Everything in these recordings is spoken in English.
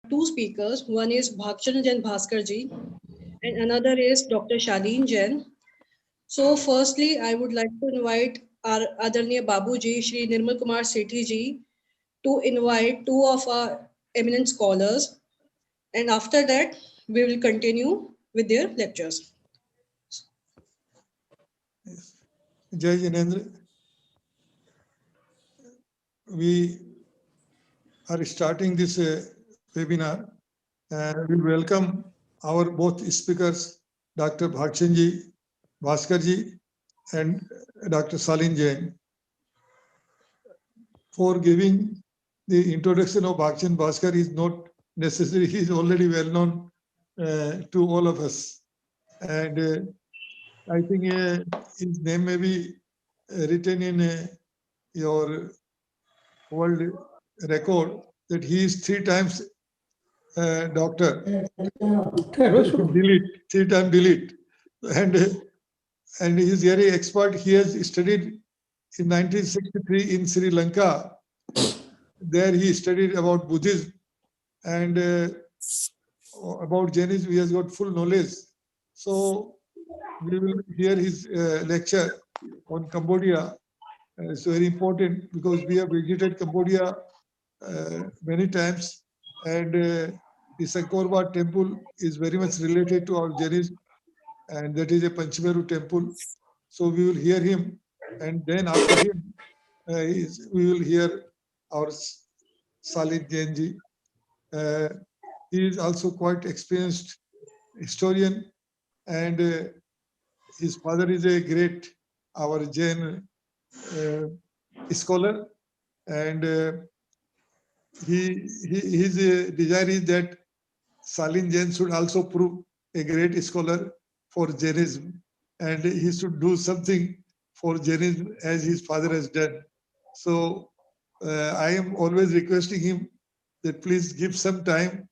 two speakers. One is Bhakchan Jain Bhaskar ji and another is Dr. Shaleen Jain. So firstly, I would like to invite our Adarniya Babu ji, Shri Nirmal Kumar Sethi ji, to invite two of our eminent scholars, and after that, we will continue with their lectures. Jai Jinendra, we are starting this webinar. We welcome our both speakers, Dr. Bhakchanji Bhaskarji and Dr. Salin Jain, for giving the introduction of Bhakchan Bhaskar is not necessary. He is already well known to all of us. And I think his name may be written in your world record that he is 3 times doctor. Delete, 3 times delete. And he is very expert. He has studied in 1963 in Sri Lanka. There he studied about Buddhism and about Jainism. He has got full knowledge. So we will hear his lecture on Cambodia. It's very important because we have visited Cambodia many times, and the Sankorba temple is very much related to our Jainism, and that is a Panchmeru temple. So we will hear him, and then after him, we will hear our Salid Jainji. He is also quite experienced historian, and his father is a great our Jain scholar, and his desire is that Salin Jain should also prove a great scholar for Jainism, and he should do something for Jainism as his father has done. So I am always requesting him that please give some time,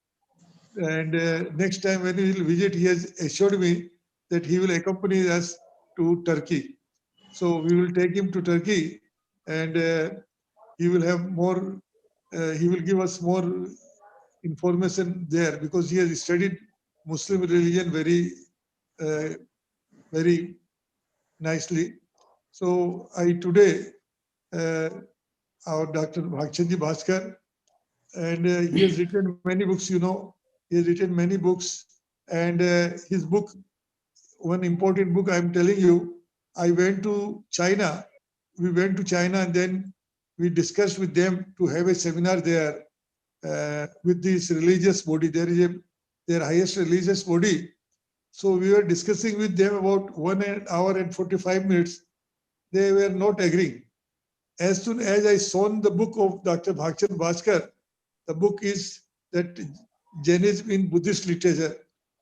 and next time when he will visit, he has assured me that he will accompany us to Turkey. So we will take him to Turkey, and he will have more. He will give us more information there because he has studied Muslim religion very nicely. So I today our Dr. Bhakchanji Bhaskar, and he has written many books. You know, he has written many books, and his book, one important book I am telling you. I went to China. We went to China, and then we discussed with them to have a seminar there with this religious body. There is their highest religious body. So we were discussing with them about 1 hour and 45 minutes. They were not agreeing. As soon as I saw the book of Dr. Bhakchan Bhaskar, the book is that Jainism in Buddhist literature.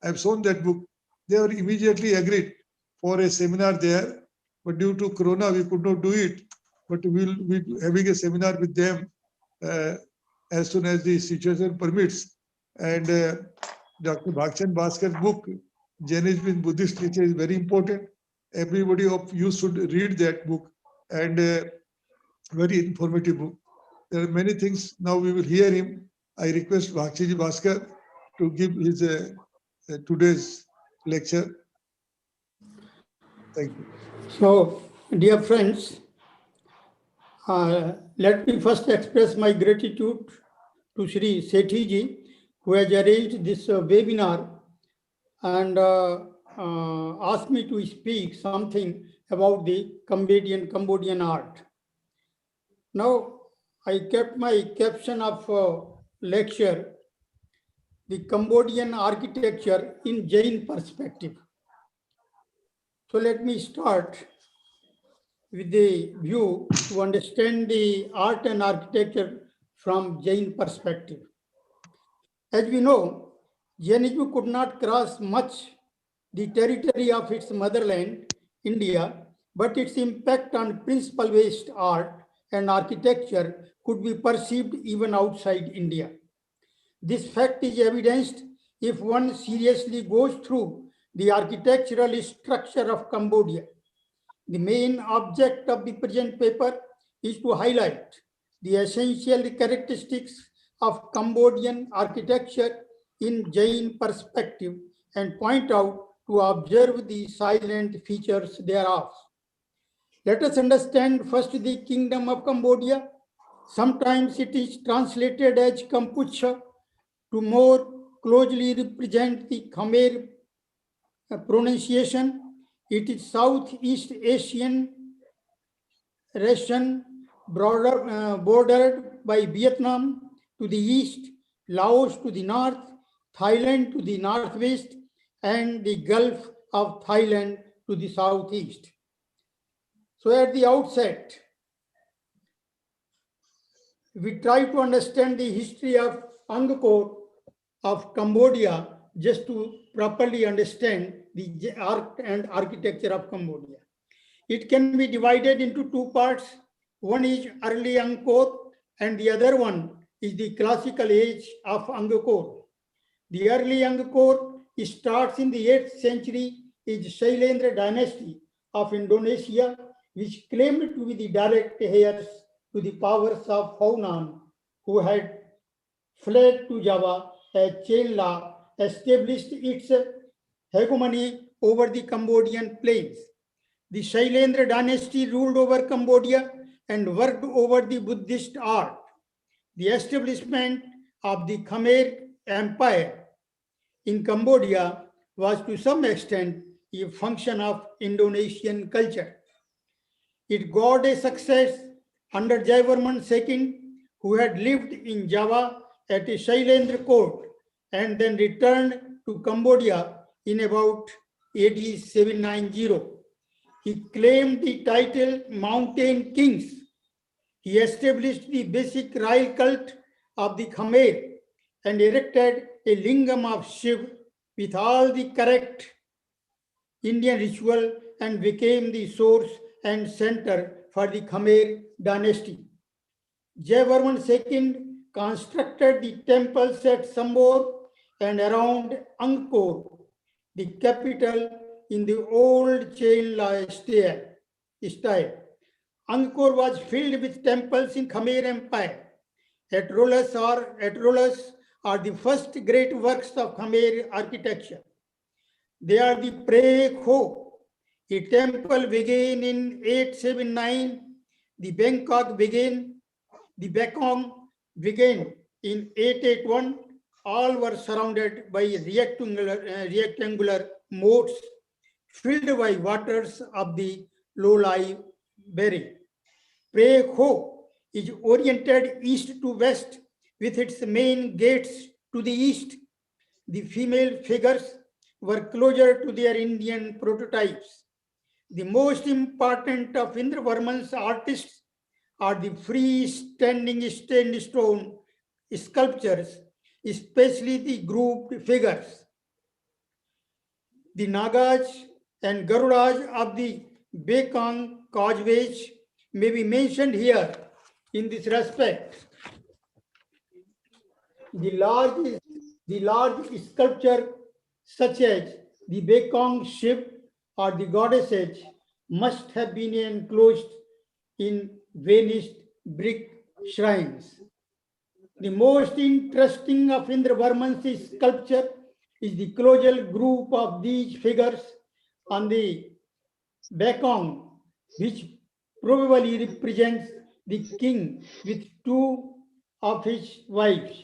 I have shown that book. They were immediately agreed for a seminar there, but due to Corona, we could not do it. But we will be having a seminar with them as soon as the situation permits. And Dr. Bhakchan Bhaskar's book, Jainism in Buddhist literature, is very important. Everybody of you should read that book, and very informative book. There are many things. Now we will hear him. I request Bhakchanji Bhaskar to give his today's lecture. Thank you. So, dear friends, let me first express my gratitude to Shri Sethi ji, who has arranged this webinar and asked me to speak something about the Cambodian art. Now, I kept my caption of lecture, the Cambodian architecture in Jain perspective. So let me start with the view to understand the art and architecture from Jain perspective. As we know, Jainism could not cross much the territory of its motherland, India, but its impact on principle-based art and architecture could be perceived even outside India. This fact is evidenced if one seriously goes through the architectural structure of Cambodia. The main object of the present paper is to highlight the essential characteristics of Cambodian architecture in Jain perspective and point out to observe the silent features thereof. Let us understand first the Kingdom of Cambodia. Sometimes it is translated as Kampucha to more closely represent the Khmer pronunciation. It is Southeast Asian region bordered by Vietnam to the east, Laos to the north, Thailand to the northwest, and the Gulf of Thailand to the southeast. So at the outset, we try to understand the history of Angkor of Cambodia just to properly understand the art and architecture of Cambodia. It can be divided into two parts. One is early Angkor and the other one is the classical age of Angkor. The early Angkor starts in the 8th century, is Shailendra dynasty of Indonesia, which claimed to be the direct heirs to the powers of Honan, who had fled to Java as Chenla established its hegemony over the Cambodian plains. The Shailendra dynasty ruled over Cambodia and worked over the Buddhist art. The establishment of the Khmer Empire in Cambodia was to some extent a function of Indonesian culture. It got a success under Jaivarman II, who had lived in Java at a Shailendra court and then returned to Cambodia in about AD 790. He claimed the title Mountain Kings. He established the basic royal cult of the Khmer and erected a lingam of Shiv with all the correct Indian ritual and became the source and center for the Khmer dynasty. Jaivarman II constructed the temples at Sambor and around Angkor, the capital in the old Chenla style. Angkor was filled with temples in Khmer Empire. Atrolas are the first great works of Khmer architecture. They are the Pre Kho. A temple began in 879. The Bekong began in 881. All were surrounded by rectangular moats filled by waters of the low-lying berry. Pre Kho is oriented east to west with its main gates to the east. The female figures were closer to their Indian prototypes. The most important of Indravarman's artists are the free-standing stained stone sculptures, especially the grouped figures. The Nagas and Garudas of the Bekong causeways may be mentioned here in this respect. The large sculpture such as the Bekong Shiv or the goddesses must have been enclosed in vanished brick shrines. The most interesting of Indravarman's sculpture is the colossal group of these figures on the Bekong, which probably represents the king with two of his wives,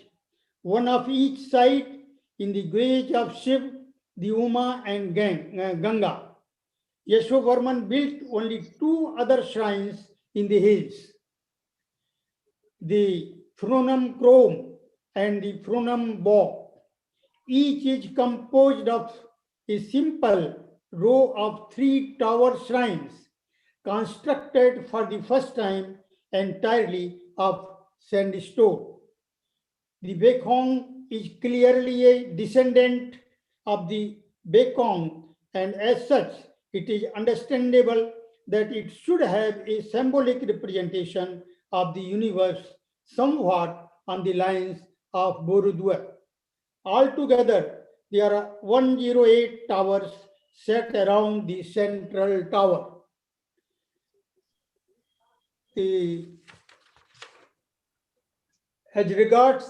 one of each side in the guise of Shiv, the Uma and Ganga. Yashovarman built only two other shrines in the hills, the Phronam Chrome and the Phronam Bow. Each is composed of a simple row of 3 tower shrines constructed for the first time entirely of sandstone. The Bekong is clearly a descendant of the Bekong, and as such, it is understandable that it should have a symbolic representation of the universe somewhat on the lines of Borobudur. Altogether, there are 108 towers set around the central tower. As regards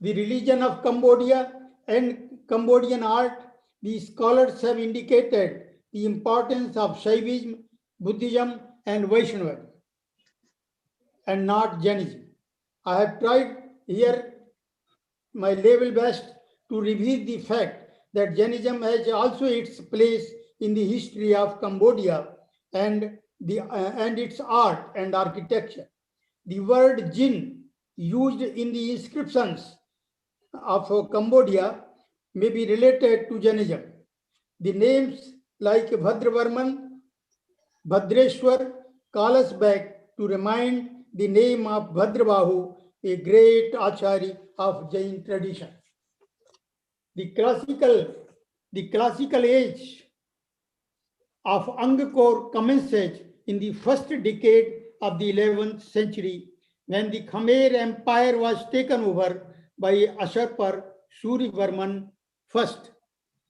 the religion of Cambodia and Cambodian art, the scholars have indicated the importance of Shaivism, Buddhism, and Vaishnavism, and not Jainism. I have tried here my level best to reveal the fact that Jainism has also its place in the history of Cambodia and its art and architecture. The word Jin used in the inscriptions of Cambodia may be related to Jainism. The names like Bhadravarman, Bhadreshwar call us back to remind the name of Bhadrabahu, a great Acharya of Jain tradition. The classical age of Angkor commences in the first decade of the 11th century, when the Khmer Empire was taken over by Ashurpa Suryavarman I,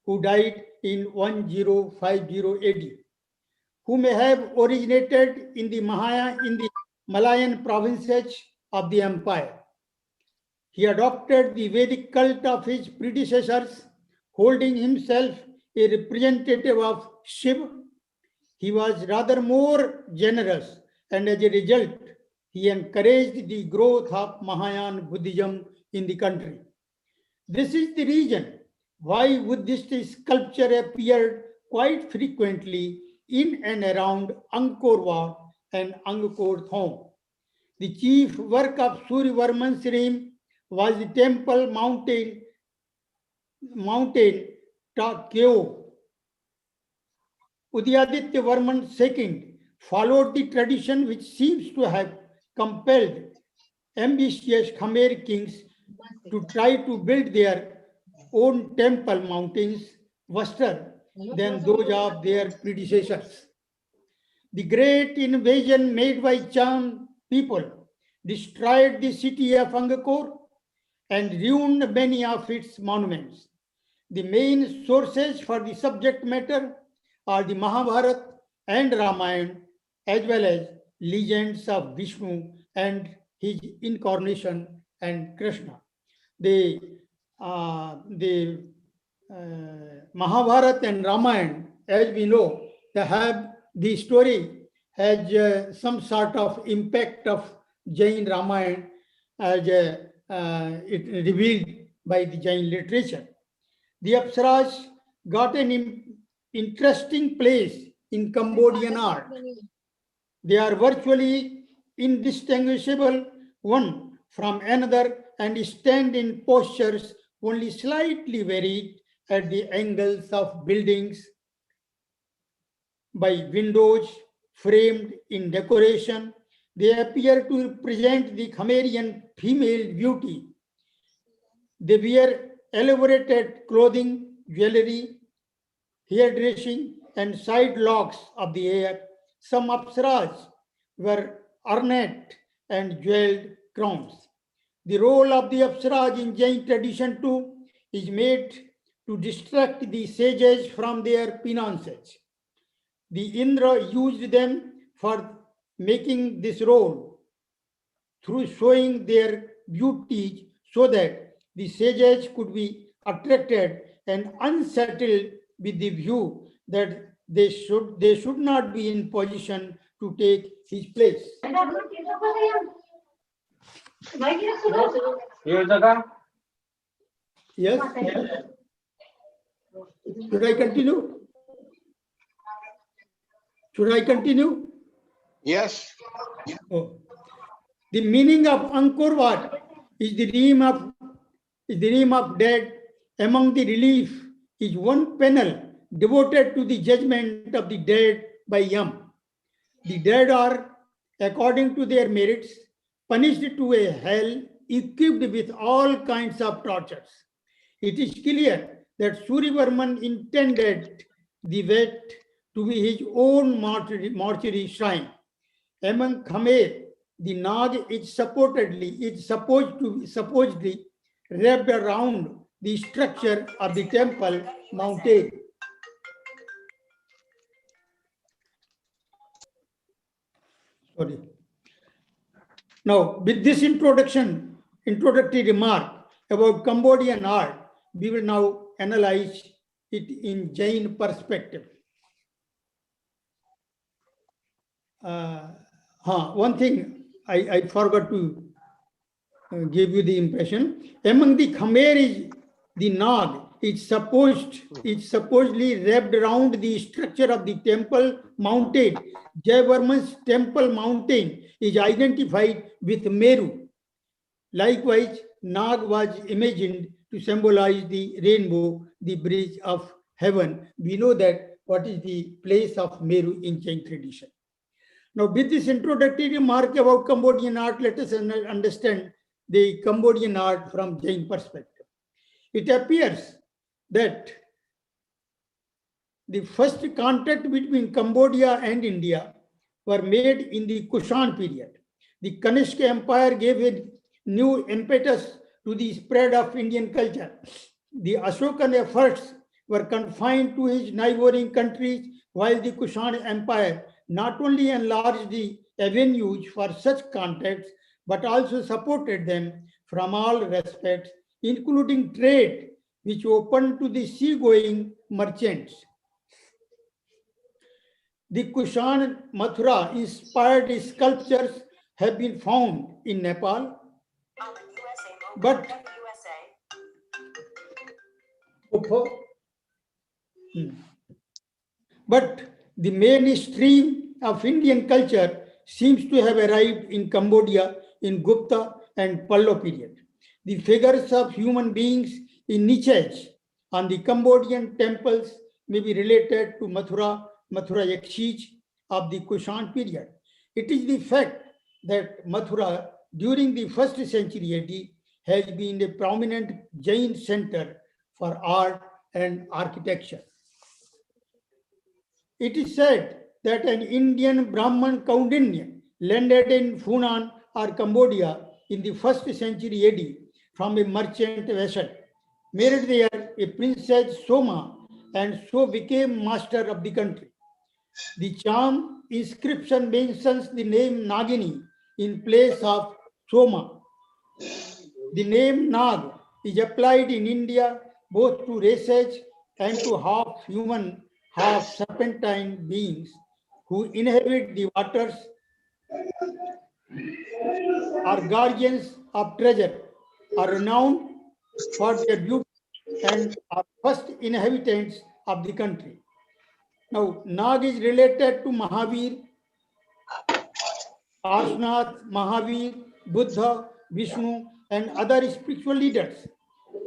who died in 1050 AD, who may have originated in the Malayan provinces of the empire. He adopted the Vedic cult of his predecessors, holding himself a representative of Shiva. He was rather more generous, and as a result, he encouraged the growth of Mahayana Buddhism in the country. This is the reason why Buddhist sculpture appeared quite frequently in and around Angkor Wat and Angkor Thom. The chief work of Suryavarman's reign was the temple mountain Ta Keo. Udayaditya Varman II followed the tradition which seems to have compelled ambitious Khmer kings to try to build their own temple mountains vaster than those of their predecessors. The great invasion made by Chan people destroyed the city of Angkor and ruined many of its monuments. The main sources for the subject matter are the Mahabharata and Ramayana, as well as legends of Vishnu and his incarnation and Krishna. The Mahabharata and Ramayana, as we know, the story has some sort of impact of Jain Ramayana as it revealed by the Jain literature. The Apsaras got an interesting place in Cambodian art. They are virtually indistinguishable one from another and stand in postures only slightly varied at the angles of buildings, by windows framed in decoration. They appear to represent the Khmerian female beauty. They wear elaborated clothing, jewelry, hairdressing, and side locks of the hair. Some apsaras were ornate and jeweled crowns. The role of the apsaras in Jain tradition too is made to distract the sages from their penances. The Indra used them for making this role through showing their beauties so that the sages could be attracted and unsettled with the view that they should not be in position to take his place. Yes? Should I continue? Should I continue? Yes. Oh. The meaning of Angkor Wat is the realm of dead. Among the relief is one panel devoted to the judgment of the dead by Yam. The dead are, according to their merits, punished to a hell equipped with all kinds of tortures. It is clear that Suryavarman intended the vat to be his own mortuary shrine. Among Khmer, the Nag is supposedly wrapped around the structure of the temple mountain. Sorry. Now, with this introductory remark about Cambodian art, we will now analyze it in Jain perspective. One thing I forgot to give you the impression. Among the Khmer is the Nag. It's supposedly wrapped around the structure of the temple mountain. Jayavarman's temple mountain is identified with Meru. Likewise, Nag was imagined to symbolize the rainbow, the bridge of heaven. We know that what is the place of Meru in Jain tradition. Now, with this introductory remark about Cambodian art, let us understand the Cambodian art from Jain perspective. It appears that the first contact between Cambodia and India were made in the Kushan period. The Kanishka Empire gave a new impetus to the spread of Indian culture. The Ashokan efforts were confined to his neighboring countries, while the Kushan Empire not only enlarged the avenues for such contacts, but also supported them from all respects, including trade, which opened to the seagoing merchants. The Kushan Mathura inspired sculptures have been found in Nepal, but the mainstream of Indian culture seems to have arrived in Cambodia in Gupta and Pallava period. The figures of human beings in niches on the Cambodian temples may be related to Mathura Yakshij of the Kushan period. It is the fact that Mathura during the 1st century AD has been a prominent Jain center for art and architecture. It is said that an Indian Brahman Kaundinya landed in Funan or Cambodia in the 1st century AD from a merchant vessel, married there a princess Soma, and so became master of the country. The charm inscription mentions the name Nagini in place of Soma. The name Nag is applied in India both to races and to half human, half serpentine beings who inhabit the waters, are guardians of treasure, are renowned for their beauty, and are first inhabitants of the country. Now, Nag is related to Mahavir, Arshnath, Mahavir, Buddha, Vishnu, and other spiritual leaders.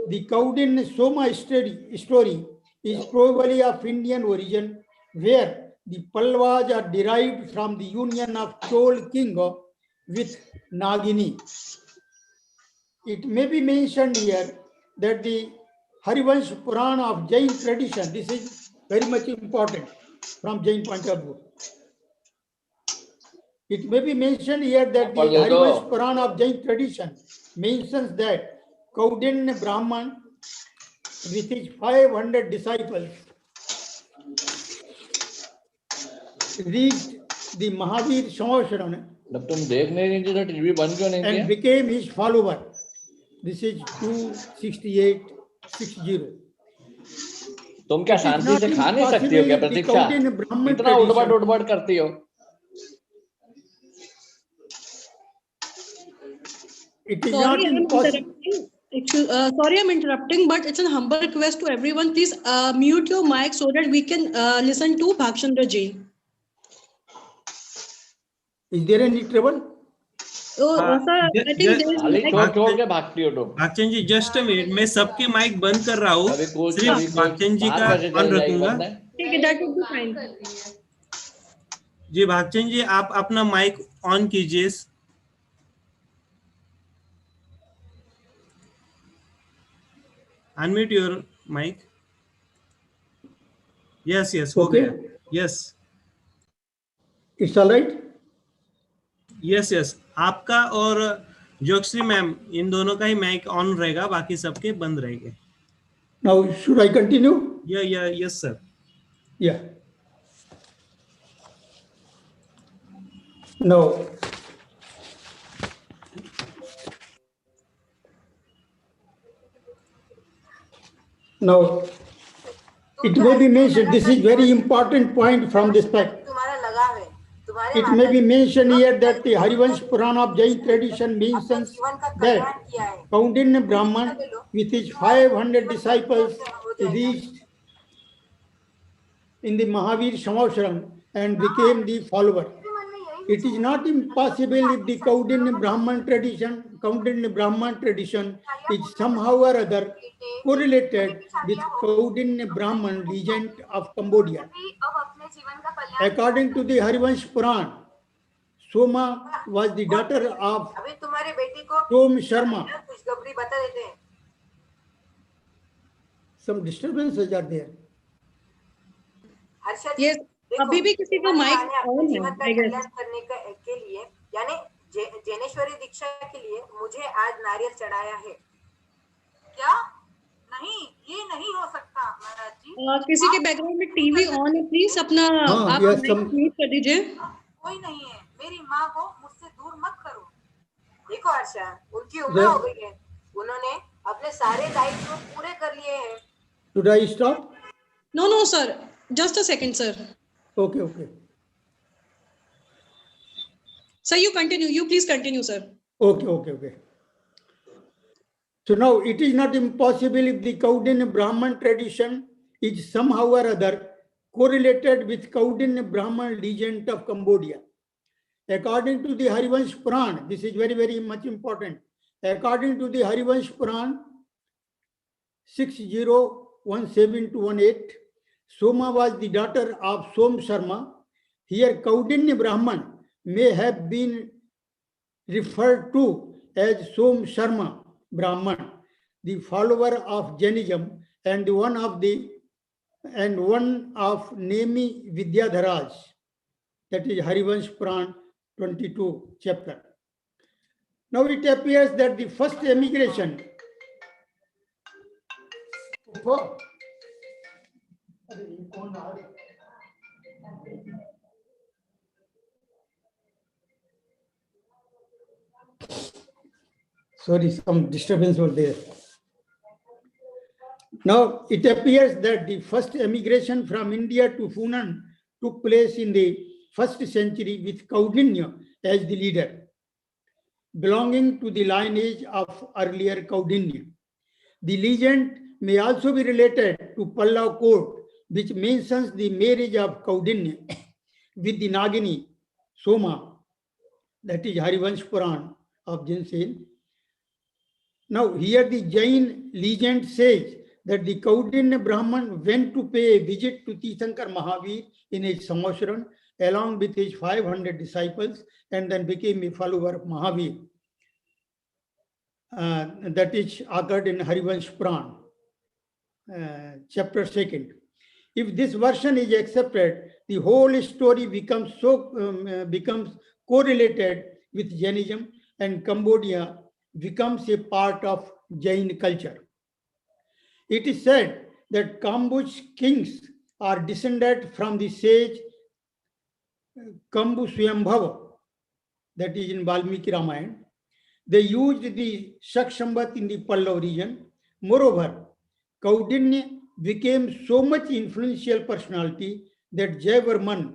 The Kaudin Soma story is probably of Indian origin, where the Palwas are derived from the union of Chol king with Nagini. It may be mentioned here that the Harivansh Purana of Jain tradition, this is very much important from Jain point of view. It may be mentioned here that the Harivansh Purana of Jain tradition mentions that Kaudin Brahman with his 500 disciples reached the Mahavir Samvasarana and became his follower. This is 268-60. तुम क्या शांति से खा नहीं सकती हो क्या प्रतीक्षा? इतना उठबट करती हो? Sorry, I'm interrupting, but it's a humble request to everyone. Please mute your mic so that we can listen to Bhakchandra Ji. Is there any trouble? Oh, sir, I think there is. Bhagchand ji just a minute, मैं सबके mic बंद कर रहा हूँ, सिर्फ भागचंद जी का on रखूंगा। ठीक है, that would be fine. जी भागचंद जी आप अपना माइक ऑन कीजिए। Unmute your mic. Yes yes हो गया। Yes it's all right. Yes yes आपका और जोगश्री मैम इन दोनों का ही माइक ऑन रहेगा, बाकी सबके बंद रहेंगे। Now should I continue? Yes sir. या now Now, it may be mentioned, this is very important point from this fact. It may be mentioned here that the Harivansh Purana of Jain tradition mentions that Kaundinya Brahman with his 500 disciples reached in the Mahavir Samvasaran and became the follower. It is not impossible if the Kaundinya Brahman tradition is somehow or other correlated with Kaundinya Brahman legend of Cambodia. According to the Harivansh Puran, Soma was the daughter of Som Sharma. Some disturbances are there. Yes, अभी भी किसी को mic on है, I guess. करने के लिए यानी जैनेश्वरी दीक्षा के लिए मुझे आज नारियल चढ़ाया है क्या? नहीं, ये नहीं हो सकता महाराज जी। किसी के बैकग्राउंड में टीवी ऑन है, प्लीज अपना आप म्यूट कर दीजिए। कोई नहीं है, मेरी माँ को मुझसे दूर मत करो। देखो हर्षा, उनकी उम्र हो गई है, उन्होंने अपने सारे दायित्व पूरे कर लिए हैं। Should I stop? No, sir. Just a second, sir. Okay. Sir, you continue. You please continue, sir. Okay. So now it is not impossible if the Kaundinya Brahman tradition is somehow or other correlated with Kaundinya Brahman legend of Cambodia. According to the Harivansh Puran, this is very, very much important. According to the Harivansh Puran 6017-18, Soma was the daughter of Som Sharma. Here Kaundinya Brahman may have been referred to as Som Sharma Brahman, the follower of Jainism and one of Nemi Vidyadharaj. That is Harivansh Puran 22 chapter. Now it appears that the first emigration Sorry, some disturbance was there. Now, it appears that the first emigration from India to Funan took place in the 1st century with Kaundinya as the leader, belonging to the lineage of earlier Kaundinya. The legend may also be related to Pallav court, which mentions the marriage of Kaundinya with the Nagini Soma, that is Harivansh Puran of Jinsen. Now, here the Jain legend says that the Kaundinya Brahman went to pay a visit to Tirthankar Mahavir in his Samvasaran along with his 500 disciples and then became a follower of Mahavir. That is occurred in Harivansh Puran, chapter 2. If this version is accepted, the whole story becomes correlated with Jainism, and Cambodia becomes a part of Jain culture. It is said that Kambuj kings are descended from the sage Kambu Swayambhava, that is in Valmiki Ramayana. They used the Shakshambat in the Pallav region. Moreover, Kaundinya became so much influential personality that Jaivarman,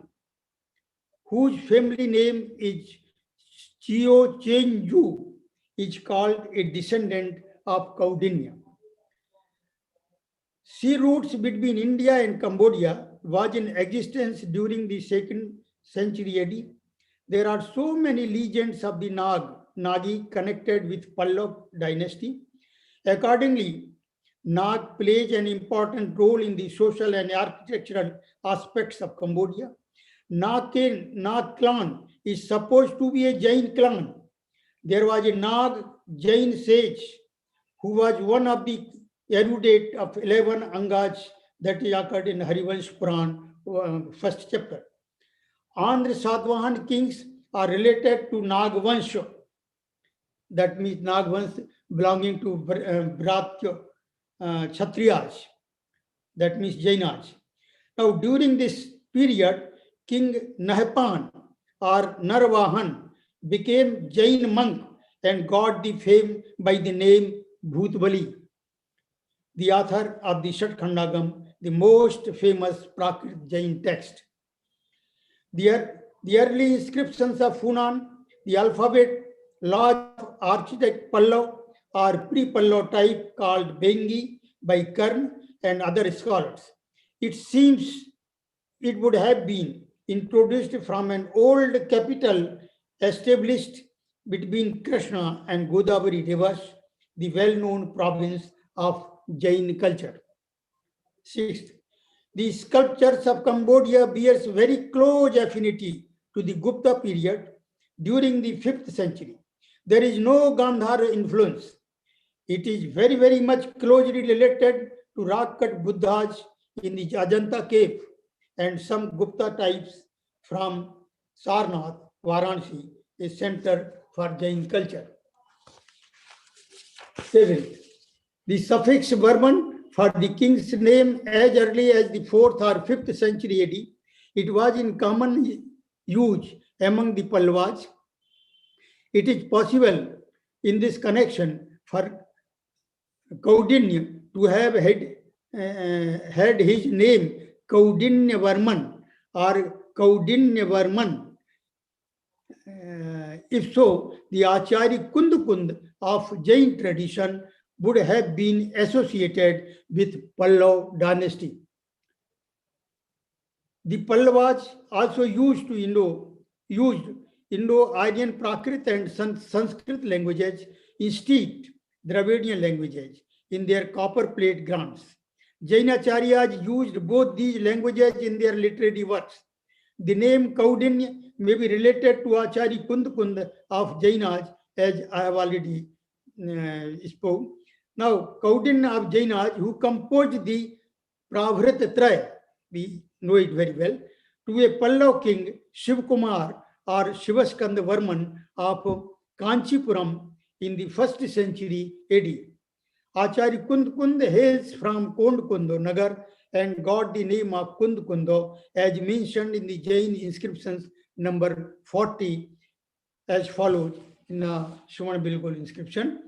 whose family name is Chio Chenju, is called a descendant of Kaundinya. Sea routes between India and Cambodia was in existence during the 2nd century AD. There are so many legends of the Nagi connected with Pallav dynasty. Accordingly, Nag plays an important role in the social and architectural aspects of Cambodia. Nag clan is supposed to be a Jain clan. There was a Nag Jain sage who was one of the erudite of 11 Angaj that is occurred in Harivansh Puran, 1st chapter. Andhra Satvahan kings are related to Nagvansh. That means Nagvansh belonging to Bratya Kshatriyas. That means Jainas. Now, during this period, King Nahpan or Narvahan became Jain monk and got the fame by the name Bhutbali. the author of the Shatkhandagam, the most famous Prakrit Jain text. The early inscriptions of Funan, the alphabet, lodge of architect Pallav or pre-Pallav type called Bengi by Karn and other scholars. It seems it would have been introduced from an old capital established between Krishna and Godavari rivers, the well-known province of Jain culture. Sixth, the sculptures of Cambodia bears very close affinity to the Gupta period during the 5th century. There is no Gandhara influence. It is very, very much closely related to rock-cut Buddhas in the Ajanta cave and some Gupta types from Sarnath, Varanasi, a center for Jain culture. Seventh, the suffix Varman for the king's name as early as the 4th or 5th century AD. It was in common use among the Pallavas. It is possible in this connection for Kaudinya to have had his name Kaudinya Varman or Kaudinya Varman. If so, the Acharya Kund of Jain tradition would have been associated with Pallav dynasty. The Pallavas also used Indo-Aryan Prakrit and Sanskrit languages instead Dravidian languages in their copper plate grants. Jainacharyas used both these languages in their literary works. The name Kaudinya may be related to Acharya Kund of Jainas, as I have already spoke. Now, Kaudinya of Jainas, who composed the Pravrit Traya, we know it very well, to a Pallav king, Shiv Kumar or Shivaskanda Varman of Kanchipuram in the 1st century AD. Acharya Kund hails from Kondkundo Nagar and got the name of Kundkundo as mentioned in the Jain inscriptions number 40 as follows in a Shuman Bilkul inscription.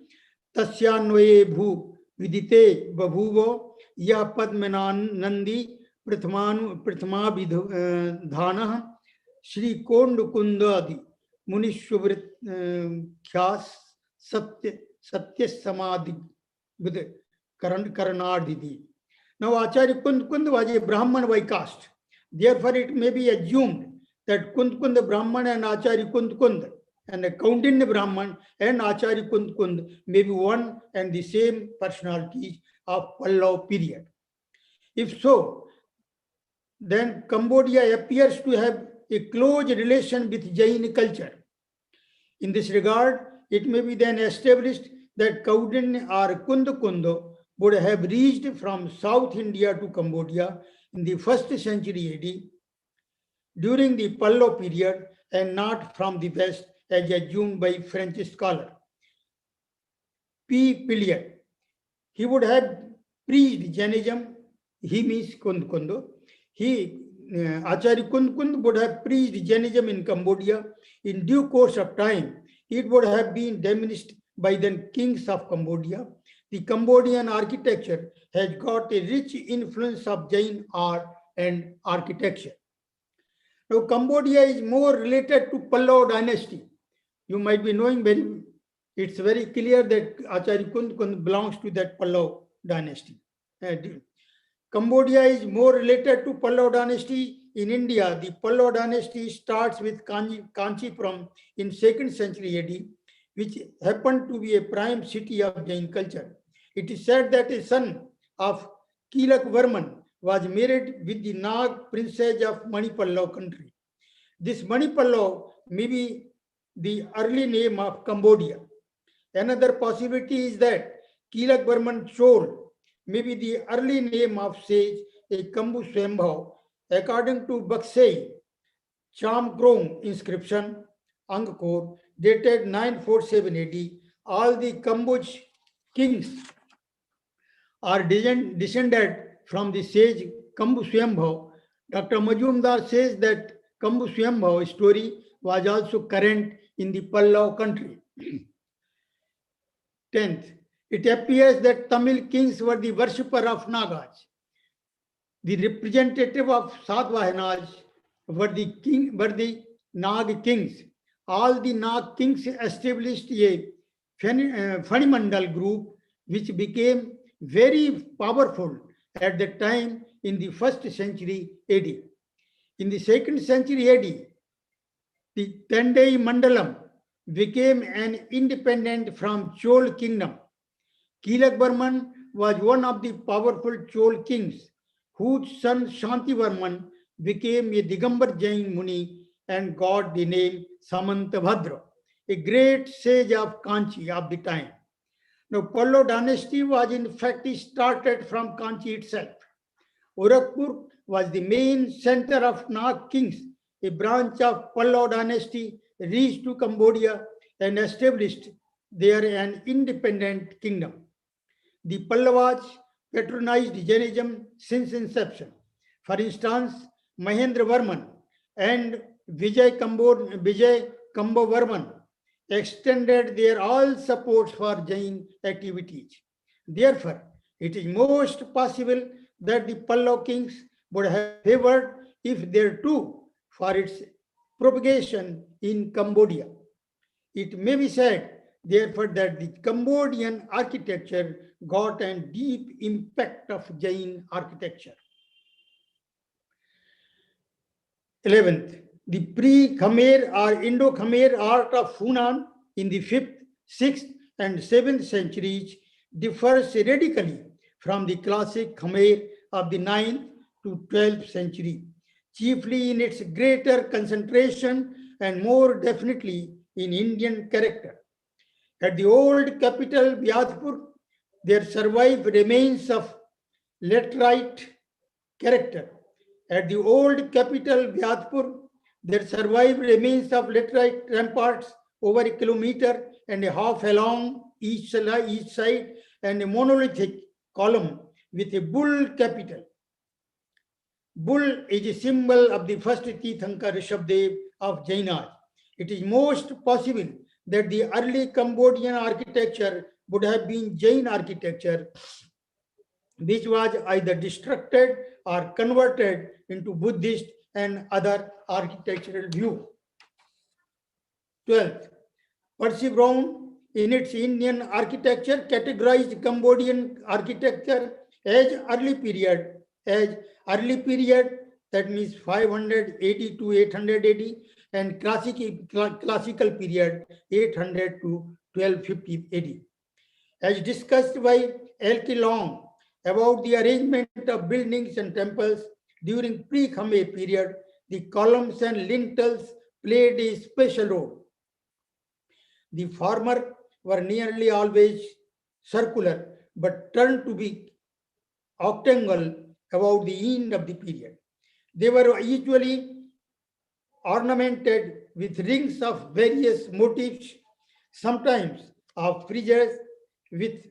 Tasyanvaye bhu vidite babhuvo ya padmanan nandi prathama vidhanah Shri Kondkundadi munishvrit khyas satya samadhi with karanardidi. Now, Acharya Kund was a Brahman by caste. Therefore, it may be assumed that Kund Brahman and Acharya Kund and a Kaundinya Brahman and Acharya Kund may be one and the same personalities of Pallav period. If so, then Cambodia appears to have a close relation with Jain culture. In this regard, it may be then established that Kaudinya or Kundkundo would have reached from South India to Cambodia in the 1st century AD during the Pallav period and not from the west as assumed by French scholar P. Pilliard. He would have preached Jainism, he means Kundkundo. Acharya Kund would have preached Jainism in Cambodia. In due course of time, it would have been diminished by the kings of Cambodia. The Cambodian architecture has got a rich influence of Jain art and architecture. Now, Cambodia is more related to Pallav dynasty. You might be knowing it's very clear that Acharya Kund belongs to that Pallav dynasty. Cambodia is more related to Pallav dynasty. In India, the Pallav dynasty starts with Kanchipuram in 2nd century AD, which happened to be a prime city of Jain culture. It is said that a son of Kilak Varman was married with the Nag princess of Manipallav country. This Manipallav may be the early name of Cambodia. Another possibility is that Kilak Varman Chol may be the early name of sage a Kambu Swambhav. According to Baksei Chamkrong inscription, Angkor, dated 947 AD, all the Kambuj kings are descended from the sage Kambu Swambhav. Dr. Majumdar says that Kambu Swambhav story was also current in the Pallav country. 10th, It appears that Tamil kings were the worshipper of Nagas. The representative of Satvahanas were the Nag kings. All the Nag kings established a fundamental group which became very powerful at the time in the 1st century AD. In the 2nd century AD, the Tendai Mandalam became an independent from Chol kingdom. Kilakvarman was one of the powerful Chol kings, whose son Shantivarman became a Digambar Jain Muni and got the name Samantabhadra, a great sage of Kanchi of the time. Now, Pallava dynasty was in fact started from Kanchi itself. Gorakhpur was the main center of Nag kings. A branch of Pallava dynasty reached to Cambodia and established there an independent kingdom. The Pallavas patronized Jainism since inception. For instance, Mahendra Varman and Vijay Kambovarman extended their all support for Jain activities. Therefore, it is most possible that the Pallava kings would have favored if there too for its propagation in Cambodia. It may be said, therefore, that the Cambodian architecture got a deep impact of Jain architecture. 11th, the pre-Khmer or Indo-Khmer art of Hunan in the 5th, 6th, and 7th centuries differs radically from the classic Khmer of the 9th to 12th century, chiefly in its greater concentration and more definitely in Indian character. At the old capital Vyadpur, there survive remains of laterite character. At the old capital Vyadpur, there survive remains of laterite ramparts over a kilometer and a half along each side and a monolithic column with a bull capital. Bull is a symbol of the first Tirthankar Rishabdev of Jainas. It is most possible that the early Cambodian architecture would have been Jain architecture, which was either destructed or converted into Buddhist and other architectural view. 12th, Percy Brown, in its Indian architecture, categorized Cambodian architecture as early period, that means 580 to 800 AD, and classical period 800 to 1250 AD. As discussed by L.K. Long about the arrangement of buildings and temples during pre-Khmer period, the columns and lintels played a special role. The former were nearly always circular, but turned to be octagonal about the end of the period. They were usually ornamented with rings of various motifs, sometimes of friezes with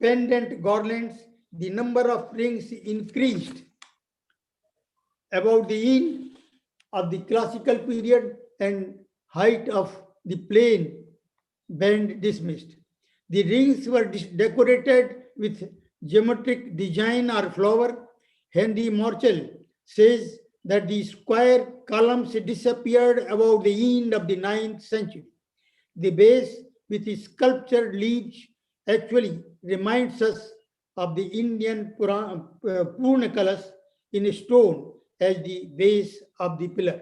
pendant garlands. The number of rings increased about the end of the classical period and height of the plain band dismissed. The rings were decorated with geometric design or flower. Henry Morchel says that the square columns disappeared about the end of the 9th century. The base with its sculptured leaves actually reminds us of the Indian Purnakalas in stone as the base of the pillar.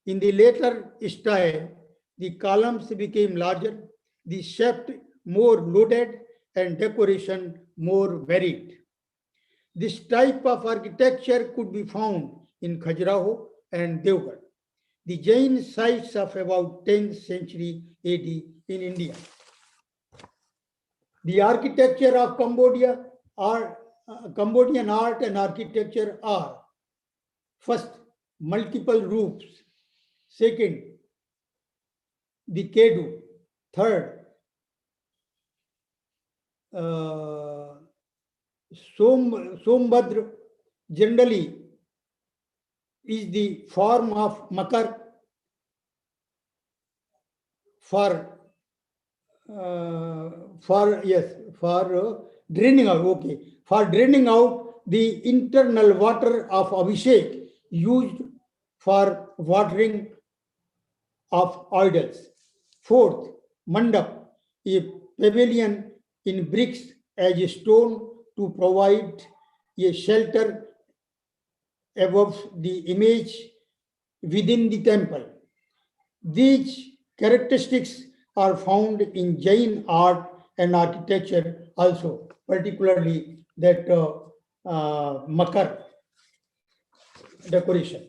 In the later style, the columns became larger, the shaft more loaded, and decoration more varied. This type of architecture could be found in Khajuraho and Devgarh, the Jain sites of about 10th century AD in India. The architecture of Cambodia are Cambodian art and architecture are: first, multiple roofs; second, the Kedu; third, Sombhadra generally is the form of Makar for draining out. Okay, for draining out the internal water of Abhishek used for watering of idols. Fourth, mandap, a pavilion in bricks as a stone to provide a shelter above the image within the temple. These characteristics are found in Jain art and architecture also, particularly that Makar decoration.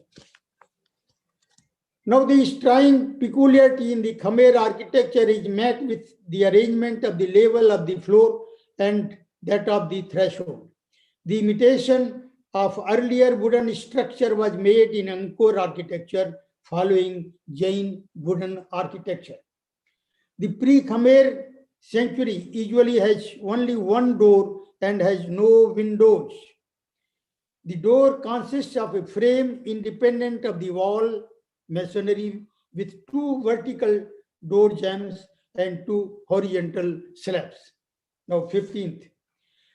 Now, the striking peculiarity in the Khmer architecture is met with the arrangement of the level of the floor and that of the threshold. The imitation of earlier wooden structure was made in Angkor architecture following Jain wooden architecture. The pre-Khmer sanctuary usually has only one door and has no windows. The door consists of a frame independent of the wall masonry with two vertical door jambs and two horizontal slabs. Now, 15th.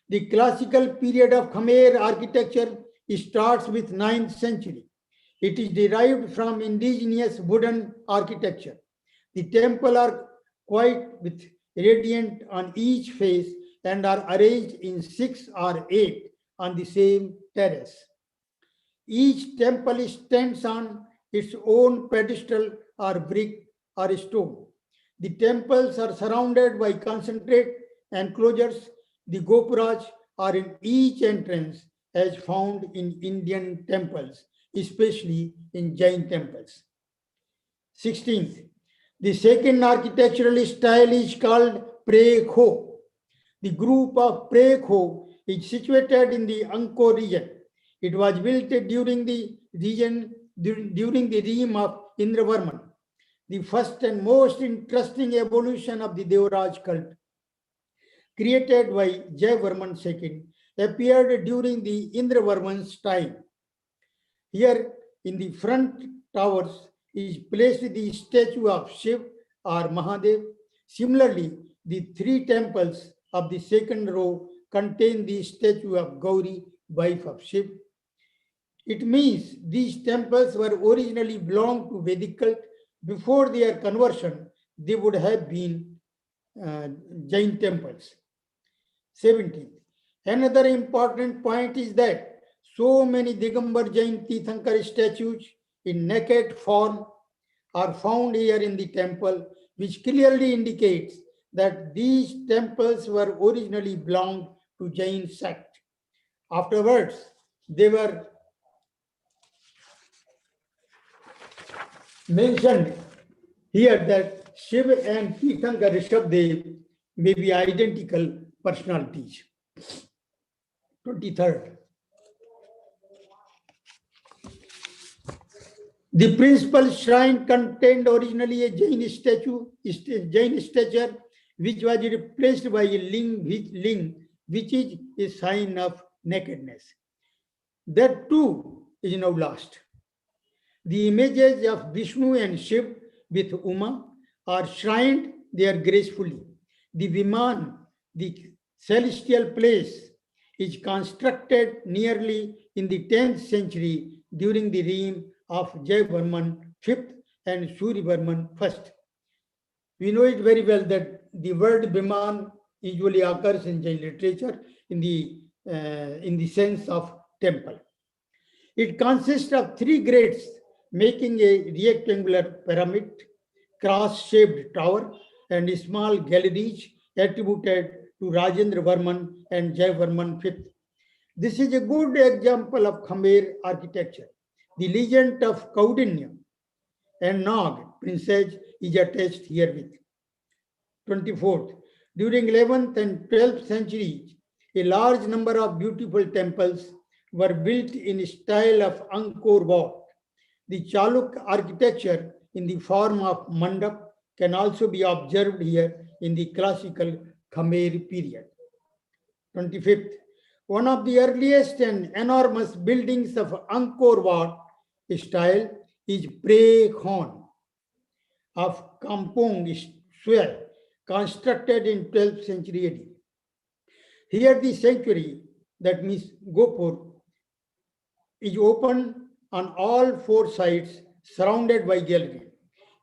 The classical period of Khmer architecture starts with 9th century. It is derived from indigenous wooden architecture. The temples are quite with radiant on each face and are arranged in 6 or 8 on the same terrace. Each temple stands on its own pedestal or brick or stone. The temples are surrounded by concentric enclosures. The gopuras are in each entrance as found in Indian temples, especially in Jain temples. 16th, the second architectural style is called Prekho. The group of Prekho is situated in the Angkor region. It was built during the reign of Indravarman. The first and most interesting evolution of the Devaraj cult, created by Jaivarman II, appeared during the Indravarman's time. Here in the front towers is placed the statue of Shiv or Mahadev. Similarly, the 3 temples of the second row contain the statue of Gauri, wife of Shiv. It means these temples were originally belonged to Vedic cult. Before their conversion, they would have been Jain temples. 17th. Another important point is that so many Digambar Jain Tirthankar statues in naked form are found here in the temple, which clearly indicates that these temples were originally belonged to Jain sect. Afterwards, they were mentioned here that Shiv and Tirthankar Rishabdev may be identical personalities. 23rd. The principal shrine contained originally a Jain statue, which was replaced by a ling, which is a sign of nakedness. That too is now lost. The images of Vishnu and Shiv with Uma are shrined there gracefully. The Viman, the celestial place, is constructed nearly in the 10th century during the reign of Jaivarman V and Suryavarman I. We know it very well that the word Viman usually occurs in Jain literature in the sense of temple. It consists of 3 grades, making a rectangular pyramid, cross-shaped tower, and small galleries attributed to Rajendra Varman and Jaivarman V. This is a good example of Khmer architecture. The legend of Kaudinya and Nag princess is attached herewith. 24th. During 11th and 12th centuries, a large number of beautiful temples were built in style of Angkor Wat. The Chaluk architecture in the form of mandap can also be observed here in the classical Khmer period. 25th. One of the earliest and enormous buildings of Angkor Wat style is Pre Khon of Kampong Suel, constructed in 12th century AD. Here the sanctuary, that means Gopur, is open on all four sides, surrounded by gallery.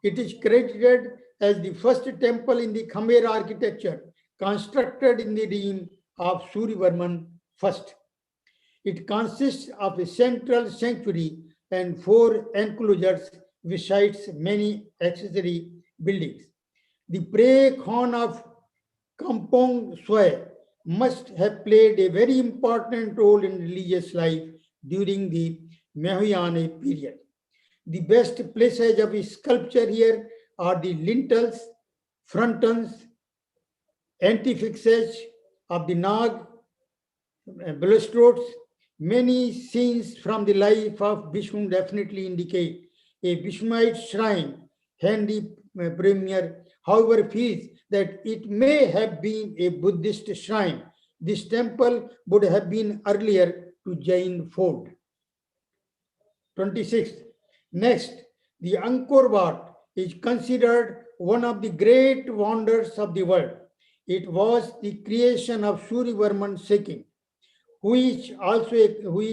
It is credited as the first temple in the Khmer architecture constructed in the reign of Suryavarman I. It consists of a central sanctuary and four enclosures besides many accessory buildings. The Pre Khan of Kampong Sway must have played a very important role in religious life during the Mahayana period. The best places of sculpture here are the lintels, frontons, antifixage of the Nag, balustrades. Many scenes from the life of Vishnu definitely indicate a Vishnuite shrine. Henry Premier, however, feels that it may have been a Buddhist shrine. This temple would have been earlier to Jain fort. 26th. Next, the Angkor Wat is considered one of the great wonders of the world. It was the creation of Suryavarman II, who is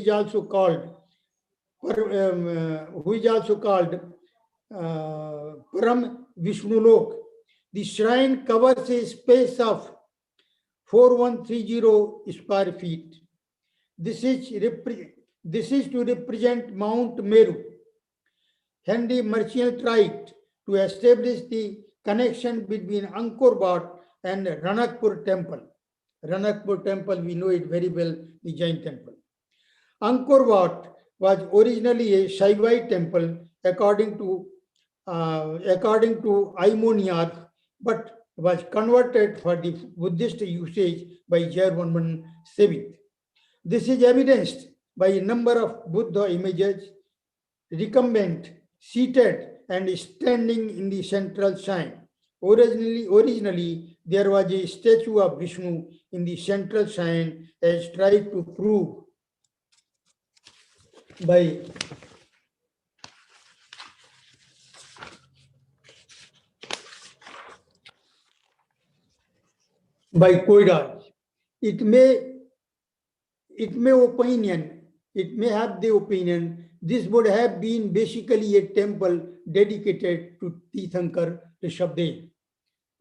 also called Param Vishnulok. The shrine covers a space of 4130 square feet. This is to represent Mount Meru. Henry Martial tried to establish the connection between Angkor Wat and Ranakpur Temple. Ranakpur Temple, we know it very well, the Jain temple. Angkor Wat was originally a Shaivite temple according to Aimoniarch, but was converted for the Buddhist usage by Jayavarman VII. This is evidenced by a number of Buddha images recumbent, seated, and standing in the central shrine. Originally, there was a statue of Vishnu in the central shrine, as tried to prove by Koiraj. It may have the opinion this would have been basically a temple dedicated to Tirthankar Rishabdev.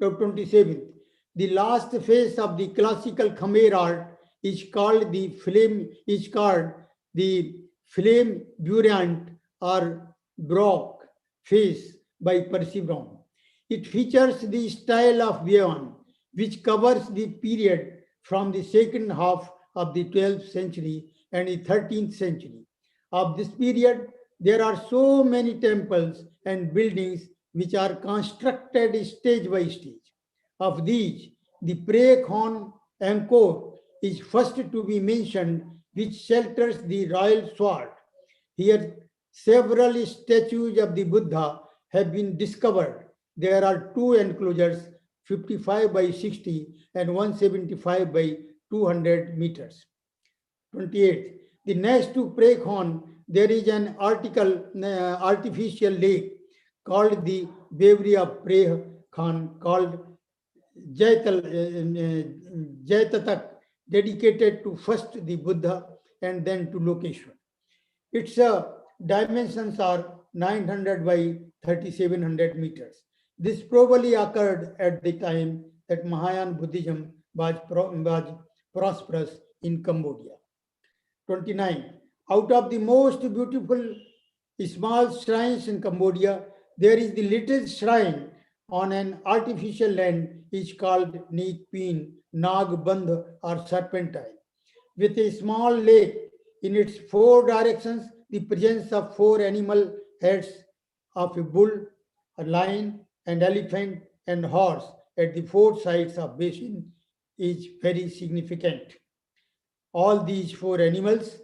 27. The last phase of the classical Khmer art is called the flamboyant or Baroque phase by Percy Brown. It features the style of Bhuyan, which covers the period from the second half of the 12th century and the 13th century. Of this period, there are so many temples and buildings which are constructed stage by stage. Of these, the Pre Khan Angkor is first to be mentioned, which shelters the royal sword. Here, several statues of the Buddha have been discovered. There are two enclosures, 55 by 60 and 175 by 200 meters. 28. The next to Pre Khan, there is an artificial lake called the Brewery of Pre Khan, called Jaitatak, dedicated to first the Buddha and then to Lokeshwar. Its dimensions are 900 by 3700 meters. This probably occurred at the time that Mahayana Buddhism was prosperous in Cambodia. 29. Out of the most beautiful small shrines in Cambodia, there is the little shrine on an artificial land is called Neek Peen, Nag Bandh or Serpentine. With a small lake in its four directions, the presence of four animal heads of a bull, a lion, an elephant, and horse at the four sides of basin is very significant. All these four animals,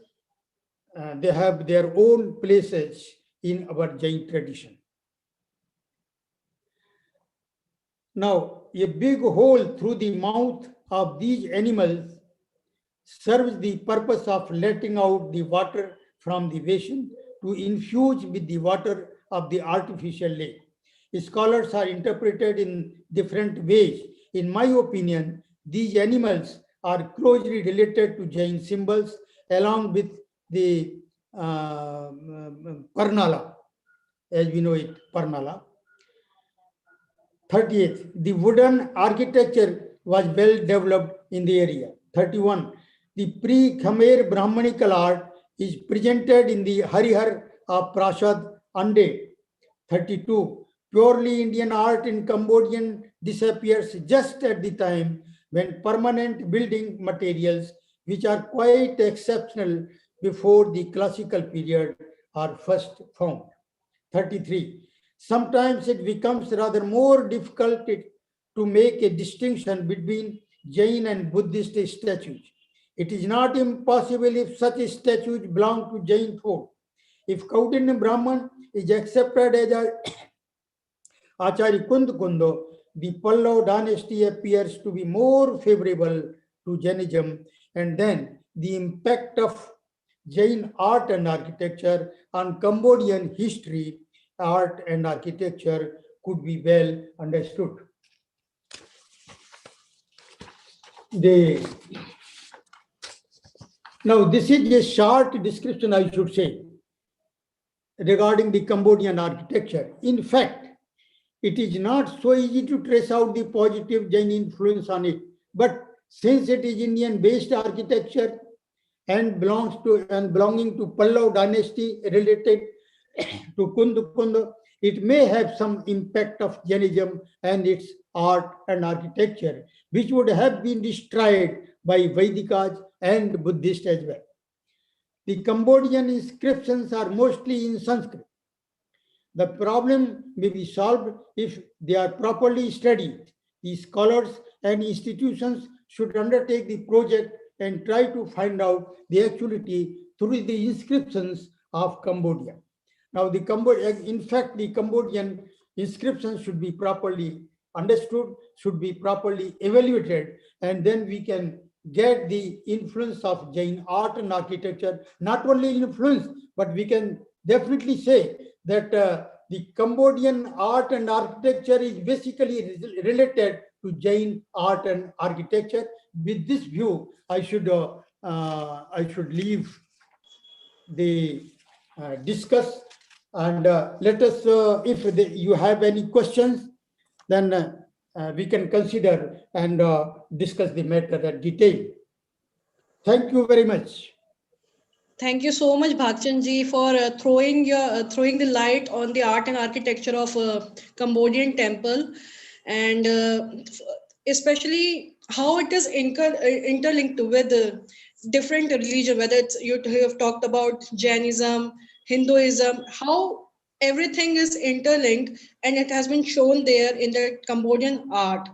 they have their own places in our Jain tradition. Now, a big hole through the mouth of these animals serves the purpose of letting out the water from the basin to infuse with the water of the artificial lake. Scholars are interpreted in different ways. In my opinion, these animals are closely related to Jain symbols along with the Parnala, as we know it, Parnala. 38th, the wooden architecture was well developed in the area. 31, the pre-Khmer Brahmanical art is presented in the Harihar of Prasad Ande. 32, purely Indian art in Cambodian disappears just at the time when permanent building materials, which are quite exceptional before the classical period, are first found. 33, sometimes it becomes rather more difficult to make a distinction between Jain and Buddhist statues. It is not impossible if such statues belong to Jain folk. If Kautinya Brahman is accepted as a Acharya Kundo, the Pallava dynasty appears to be more favorable to Jainism, and then the impact of Jain art and architecture on Cambodian history, art and architecture could be well understood. Now, this is a short description, I should say, regarding the Cambodian architecture. In fact, it is not so easy to trace out the positive Jain influence on it. But since it is Indian-based architecture and belonging to Pallava dynasty related to Kund, it may have some impact of Jainism and its art and architecture, which would have been destroyed by Vedikas and Buddhists as well. The Cambodian inscriptions are mostly in Sanskrit. The problem may be solved if they are properly studied. The scholars and institutions should undertake the project and try to find out the actuality through the inscriptions of Cambodia. Now, in fact, the Cambodian inscriptions should be properly understood, should be properly evaluated, and then we can get the influence of Jain art and architecture. Not only influence, but we can definitely say that the Cambodian art and architecture is basically related to Jain art and architecture. With this view, I should leave the discuss, and let us, if you have any questions, then we can consider and discuss the matter in detail. Thank you very much. Thank you so much, Bhagchan ji, for throwing the light on the art and architecture of Cambodian temple, and especially how it is interlinked with different religion. Whether it's you have talked about Jainism, Hinduism, how everything is interlinked, and it has been shown there in the Cambodian art.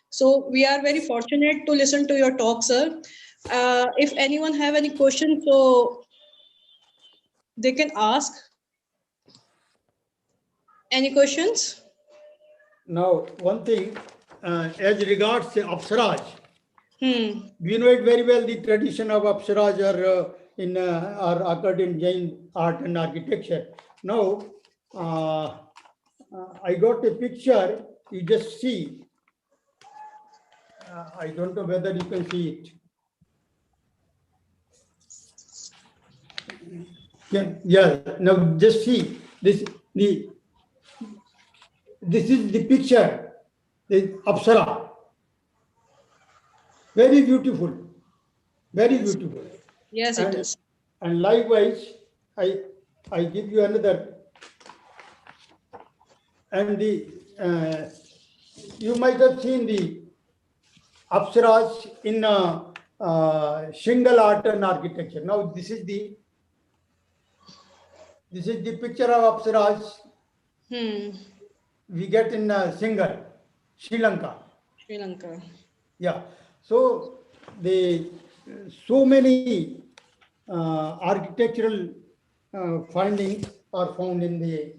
So we are very fortunate to listen to your talk, sir. If anyone have any questions, so they can ask. Any questions? Now, one thing, as regards the Apsaras, we know it very well, the tradition of Apsaras are occurred in Jain art and architecture. Now, I got a picture, you just see. I don't know whether you can see it. Yeah. Now just see this. This is the picture. The Apsara. Very beautiful. Very beautiful. Yes, it is. And likewise, I give you another. And you might have seen the Apsaras in Shingle art and architecture. Now this is the picture of Apsaras we get in Singal, Sri Lanka. Sri Lanka. Yeah. So so many architectural findings are found in the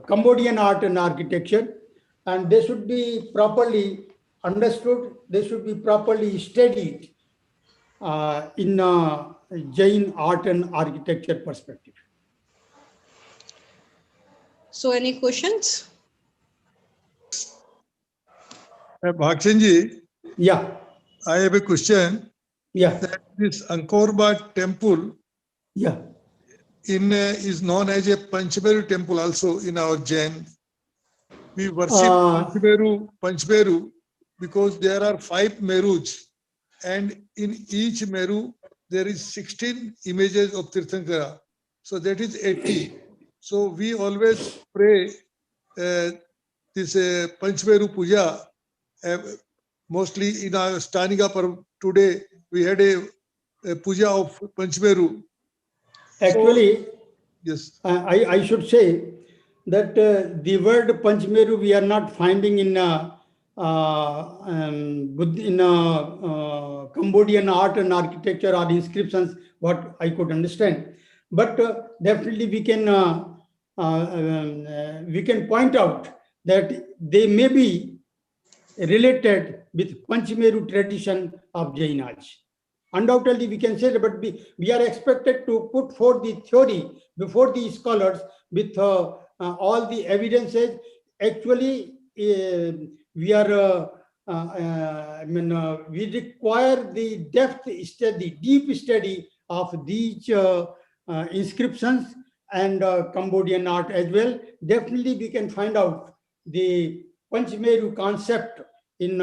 Cambodian art and architecture, and they should be properly understood. They should be properly studied in Jain art and architecture perspective. So any questions? Bhakshanji, Yeah, I have a question. yeah, That this Angkor Wat temple yeah. is known as a Panchmeru temple also in our Jain. We worship Uh, Panchmeru because there are 5 Merus, and in each Meru there is 16 images of Tirthankara. So that is 80. So we always pray this Panchmeru Puja. Mostly in our Stanika Parv today, we had a puja of Panchmeru. Actually, Yes. I should say that the word Panchmeru we are not finding in Cambodian art and architecture or inscriptions, what I could understand. But definitely we can point out that they may be related with Panchmeru tradition of Jainas. Undoubtedly, we can say that, but we are expected to put forth the theory before the scholars with all the evidences. Actually, we require the depth study, deep study of these inscriptions and Cambodian art as well. Definitely, we can find out the Panchmeru concept in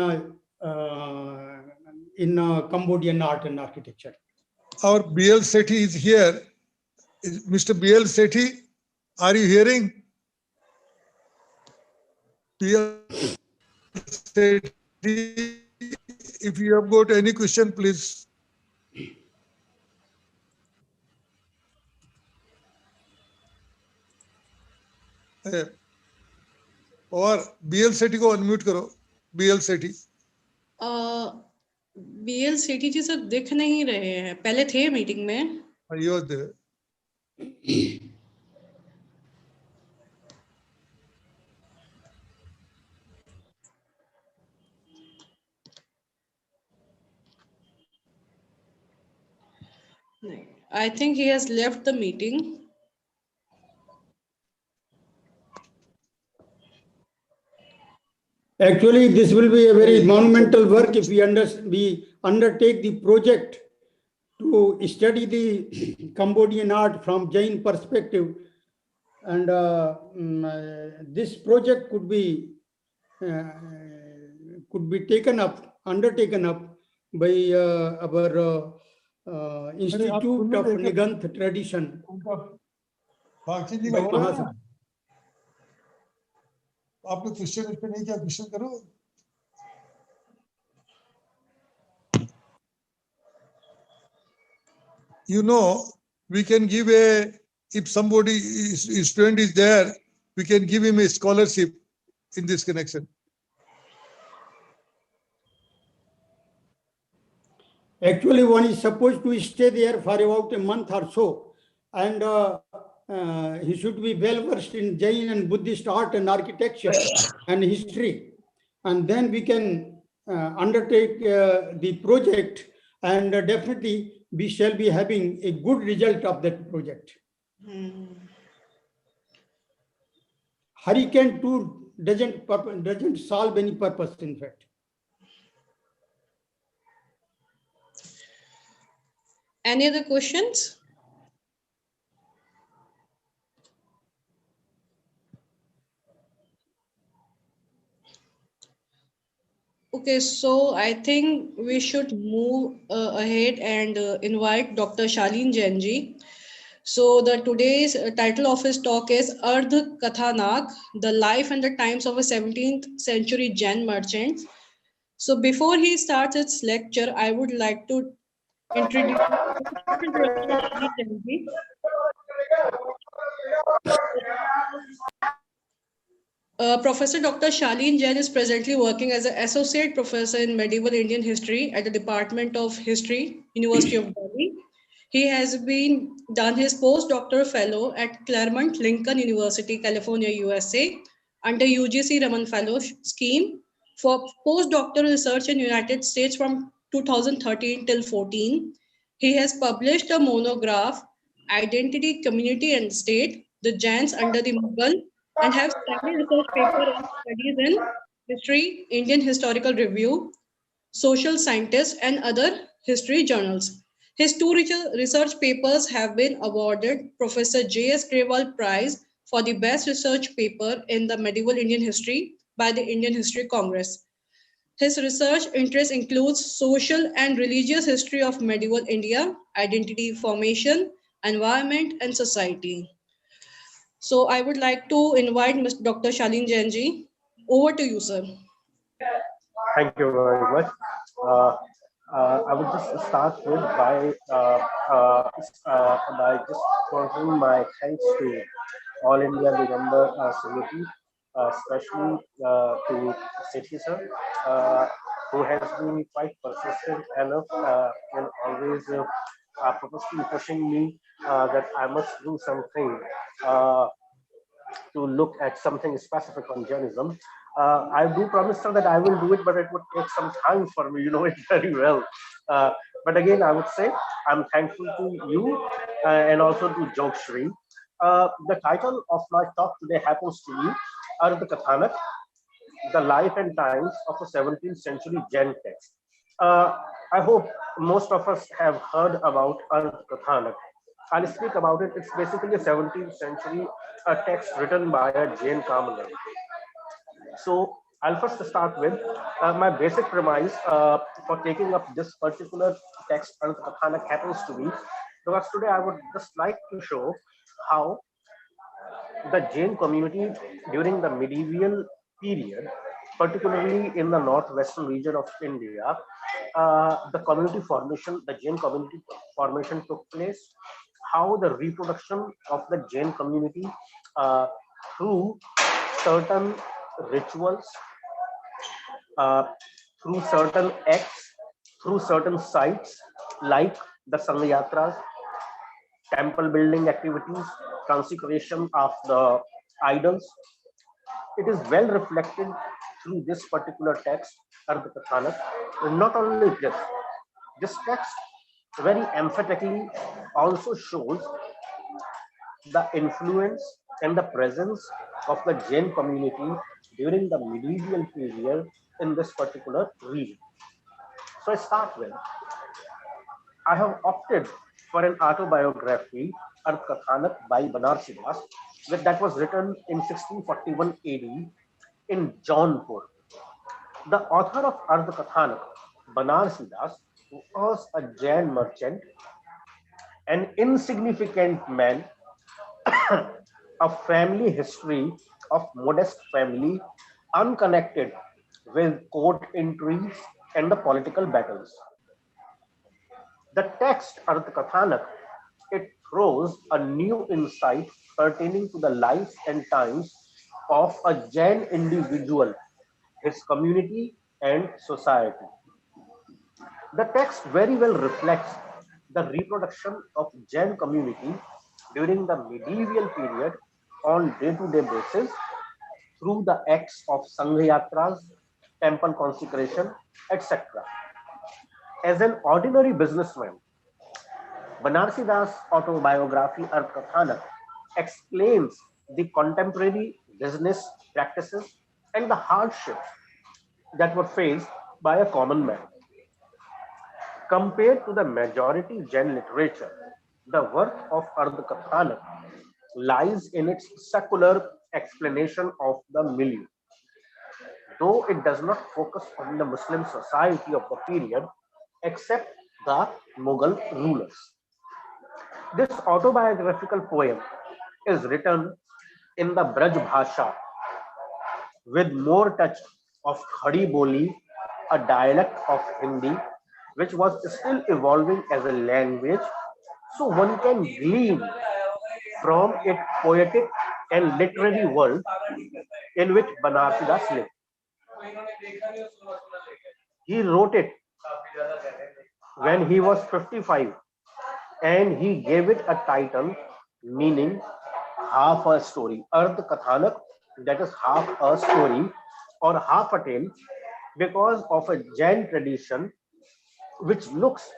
Cambodian art and architecture. Our BL Sethi is here. Mr. BL Sethi, are you hearing? BL Sethi, if you have got any question, please. और BL Sethi को unmute करो. BL Sethi. BL सेठी जी sir दिख नहीं रहे हैं, पहले थे meeting में. Are you there? I think he has left the meeting. Actually, this will be a very monumental work if we undertake the project to study the Cambodian art from Jain perspective. And this project could be undertaken up by our Institute of Niganth Tradition. आपने question इस पे नहीं किया, question करो. You know, we can give if somebody student is there, we can give him a scholarship in this connection. Actually, one is supposed to stay there for about a month or so, and he should be well versed in Jain and Buddhist art and architecture and history. And then we can undertake the project, and definitely we shall be having a good result of that project. Hurricane tour doesn't solve any purpose, in fact. Any other questions? Okay, so I think we should move ahead and invite Dr. Shaleen Jain ji. So the today's title of his talk is Ardh Kathanak, the life and the times of a 17th century Jain merchant. So before he starts his lecture, I would like to introduce Dr. Shaleen Jain ji. Professor Dr. Shaleen Jain is presently working as an associate professor in medieval Indian history at the Department of History, University of Delhi. He has done his postdoctoral fellow at Claremont Lincoln University, California, USA, under UGC Raman Fellow scheme for postdoctoral research in United States from 2013 till 14. He has published a monograph, Identity, Community and State, the Jains under the Mughal, and have studied research paper on studies in History, Indian Historical Review, Social Scientist, and other history journals. His two research papers have been awarded Professor J.S. Grewal Prize for the best research paper in the medieval Indian history by the Indian History Congress. His research interest includes social and religious history of medieval India, identity formation, environment, and society. So I would like to invite Mr. Dr. Shalin Jainji. Over to you, sir. Thank you very much. I would just start with by just offering my thanks to All India Digambar Committee, especially to Sethi sir, who has been quite persistent enough and always purposely pushing me that I must do something. To look at something specific on Jainism. I do promise her that I will do it, but it would take some time for me. You know it very well. But again, I would say I'm thankful to you and also to Jokshri. The title of my talk today happens to be Ardha Kathanak, the life and times of a 17th century Jain text. I hope most of us have heard about Ardha Kathanak. I'll speak about it. It's basically a 17th century text written by a Jain commoner. So I'll first start with my basic premise for taking up this particular text, Ardha Kathanak, happens to be, because today I would just like to show how the Jain community during the medieval period, particularly in the northwestern region of India, the community formation, the Jain community formation took place, how the reproduction of the Jain community through certain rituals, uh, through certain acts, through certain sites like the Sanghayatras, temple building activities, consecration of the idols. It is well reflected through this particular text, Ardha Kathanak. And not only this text very emphatically also shows the influence and the presence of the Jain community during the medieval period in this particular region. So I start with, I have opted for an autobiography, Ardha Kathanak by Banarsidas, that was written in 1641 AD in Jaunpur. The author of Ardha Kathanak, Banarsidas, was a Jain merchant, an insignificant man, a family history of modest family, unconnected with court intrigues and the political battles. The text Ardha Kathanak, it throws a new insight pertaining to the lives and times of a Jain individual, his community and society. The text very well reflects the reproduction of Jain community during the medieval period on day-to-day basis through the acts of Sanghayatras, temple consecration, etc. As an ordinary businessman, Banarsidas' autobiography Ardha Kathanak explains the contemporary business practices and the hardships that were faced by a common man. Compared to the majority Jain literature, the work of Ardha Kathanak lies in its secular explanation of the milieu. Though it does not focus on the Muslim society of the period, except the Mughal rulers. This autobiographical poem is written in the Braj Bhasha with more touch of Khadi Boli, a dialect of Hindi, which was still evolving as a language, so one can glean from its poetic and literary world in which Banarsidas lived. He wrote it when he was 55 and he gave it a title meaning half a story. Ardha Kathanak, that is half a story or half a tale, because of a Jain tradition which looks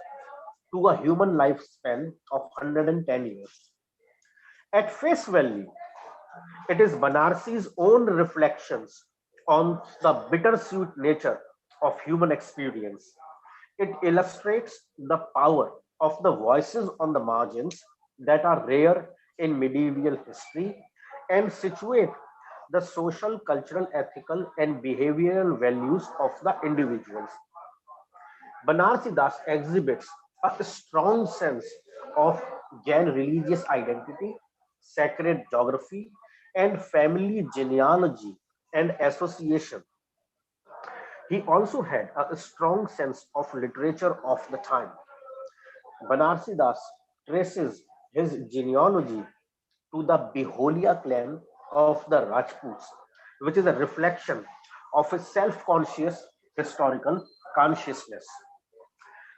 to a human lifespan of 110 years. At face value, it is Banarsi's own reflections on the bittersweet nature of human experience. It illustrates the power of the voices on the margins that are rare in medieval history and situate the social, cultural, ethical, and behavioral values of the individuals. Banarsi Das exhibits a strong sense of Jain religious identity, sacred geography, and family genealogy and association. He also had a strong sense of literature of the time. Banarsi Das traces his genealogy to the Biholia clan of the Rajputs, which is a reflection of his self-conscious historical consciousness.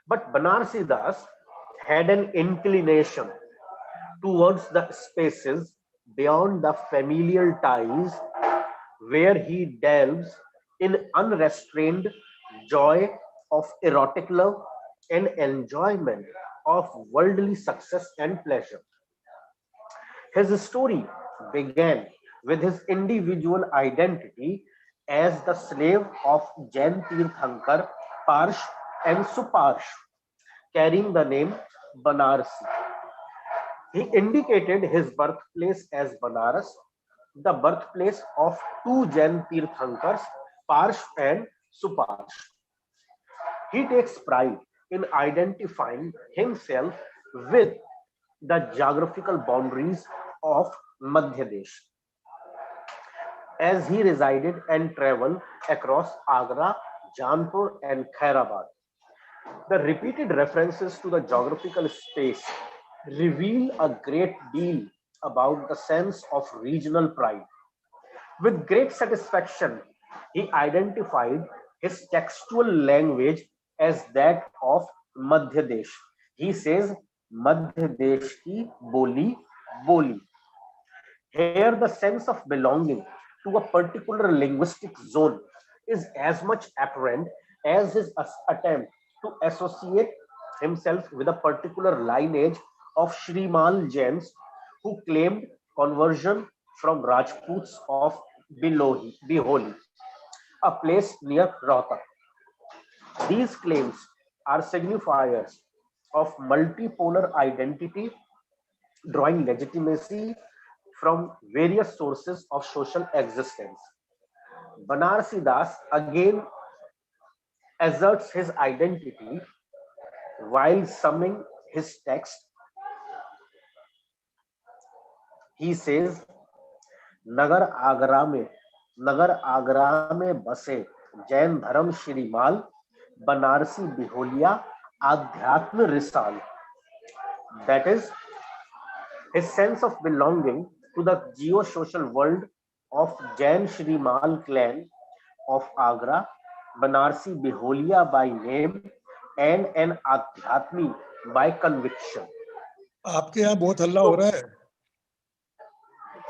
But Banarsi Das had an inclination towards the spaces beyond the familial ties, where he delves in unrestrained joy of erotic love and enjoyment of worldly success and pleasure. His story began with his individual identity as the slave of Jain Tirthankar Parsh and Suparsh, carrying the name Banarsi. He indicated his birthplace as Banaras, the birthplace of two Jain Tirthankars, Parsh and Suparsh. He takes pride in identifying himself with the geographical boundaries of Madhya Desh, as he resided and traveled across Agra, Jaunpur, and Khairabad. The repeated references to the geographical space reveal a great deal about the sense of regional pride. With great satisfaction, he identified his textual language as that of Madhya Desh. He says, Madhya Desh ki boli boli. Here, the sense of belonging to a particular linguistic zone is as much apparent as his attempt to associate himself with a particular lineage of Shrimal Jains who claimed conversion from Rajputs of Biholi, a place near Rohtak. These claims are signifiers of multipolar identity, drawing legitimacy from various sources of social existence. Banarsi Das again asserts his identity while summing his text. He says, नगर आगरा में बसे जैन धर्म श्रीमाल बनारसी बिहोलिया आध्यात्म रिसाल. That is, his sense of belonging to the geo-social world of Jain Shrimal clan of Agra, Banarsi Biholia by name, and an Adhyatmi by conviction. आपके यहाँ बहुत हल्ला हो रहा है.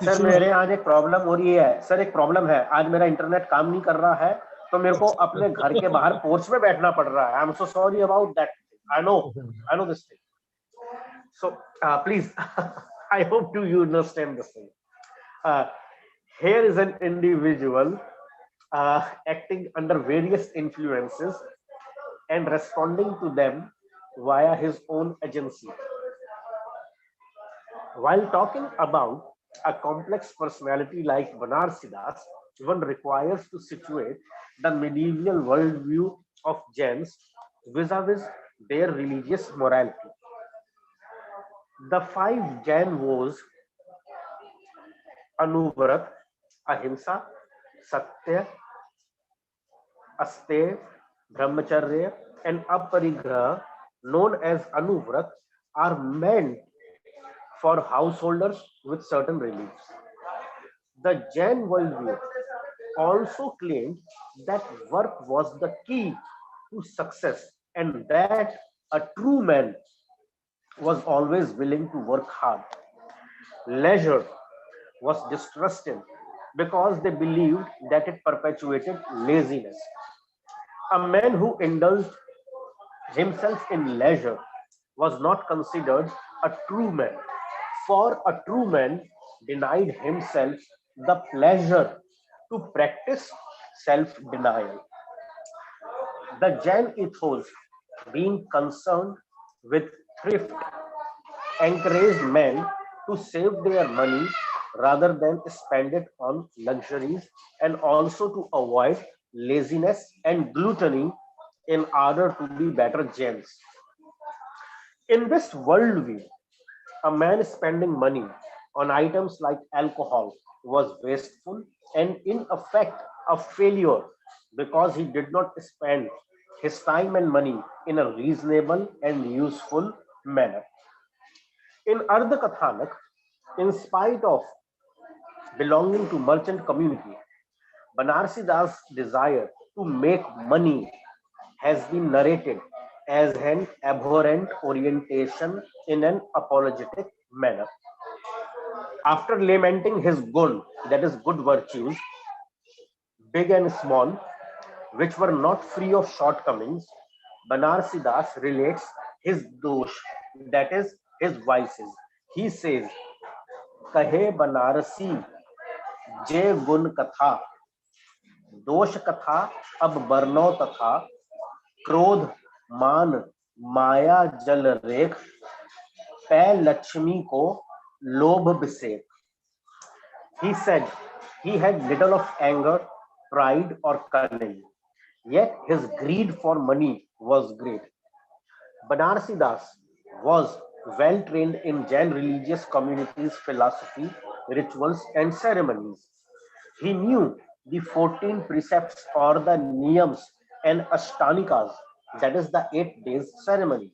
सर मेरे आज एक प्रॉब्लम हो रही है. सर एक प्रॉब्लम है, आज मेरा इंटरनेट काम नहीं कर रहा है, तो मेरे को अपने घर के बाहर पोर्च में बैठना पड़ रहा है. I am so sorry about that. I know this thing. So please, I hope you understand this thing. Here is an individual acting under various influences and responding to them via his own agency. While talking about a complex personality like Banarsi Das, one requires to situate the medieval worldview of Jains vis-a-vis their religious morality. The 5 Jain vows, Anuvrat, Ahimsa, Satya, Asteya, Brahmacharya, and Aparigraha, known as Anuvrat, are meant for householders with certain beliefs. The Jain worldview also claimed that work was the key to success and that a true man was always willing to work hard. Leisure was distrusted because they believed that it perpetuated laziness. A man who indulged himself in leisure was not considered a true man, for a true man denied himself the pleasure to practice self-denial. The Jain ethos, being concerned with thrift, encouraged men to save their money rather than spend it on luxuries, and also to avoid laziness and gluttony in order to be better Jains. In this worldview, a man spending money on items like alcohol was wasteful and in effect a failure because he did not spend his time and money in a reasonable and useful manner. In Ardha Kathanak, in spite of belonging to merchant community, Banarsi Das' desire to make money has been narrated as an abhorrent orientation in an apologetic manner. After lamenting his gun, that is good virtues, big and small, which were not free of shortcomings, Banarsi Das relates his dosh, that is his vices. He says, Kahe Banarsi Jay Gun Katha, दोष कथा अब बरनौ तथा क्रोध मान माया जल रेख पै लक्ष्मी को लोभ बिसेक. He said he had little of anger, pride or cunning, yet his greed for money was great. Banarsi Das was well trained in Jain religious communities' philosophy, rituals and ceremonies. He knew the 14 precepts or the niyams and ashtanikas, that is the 8 days ceremony.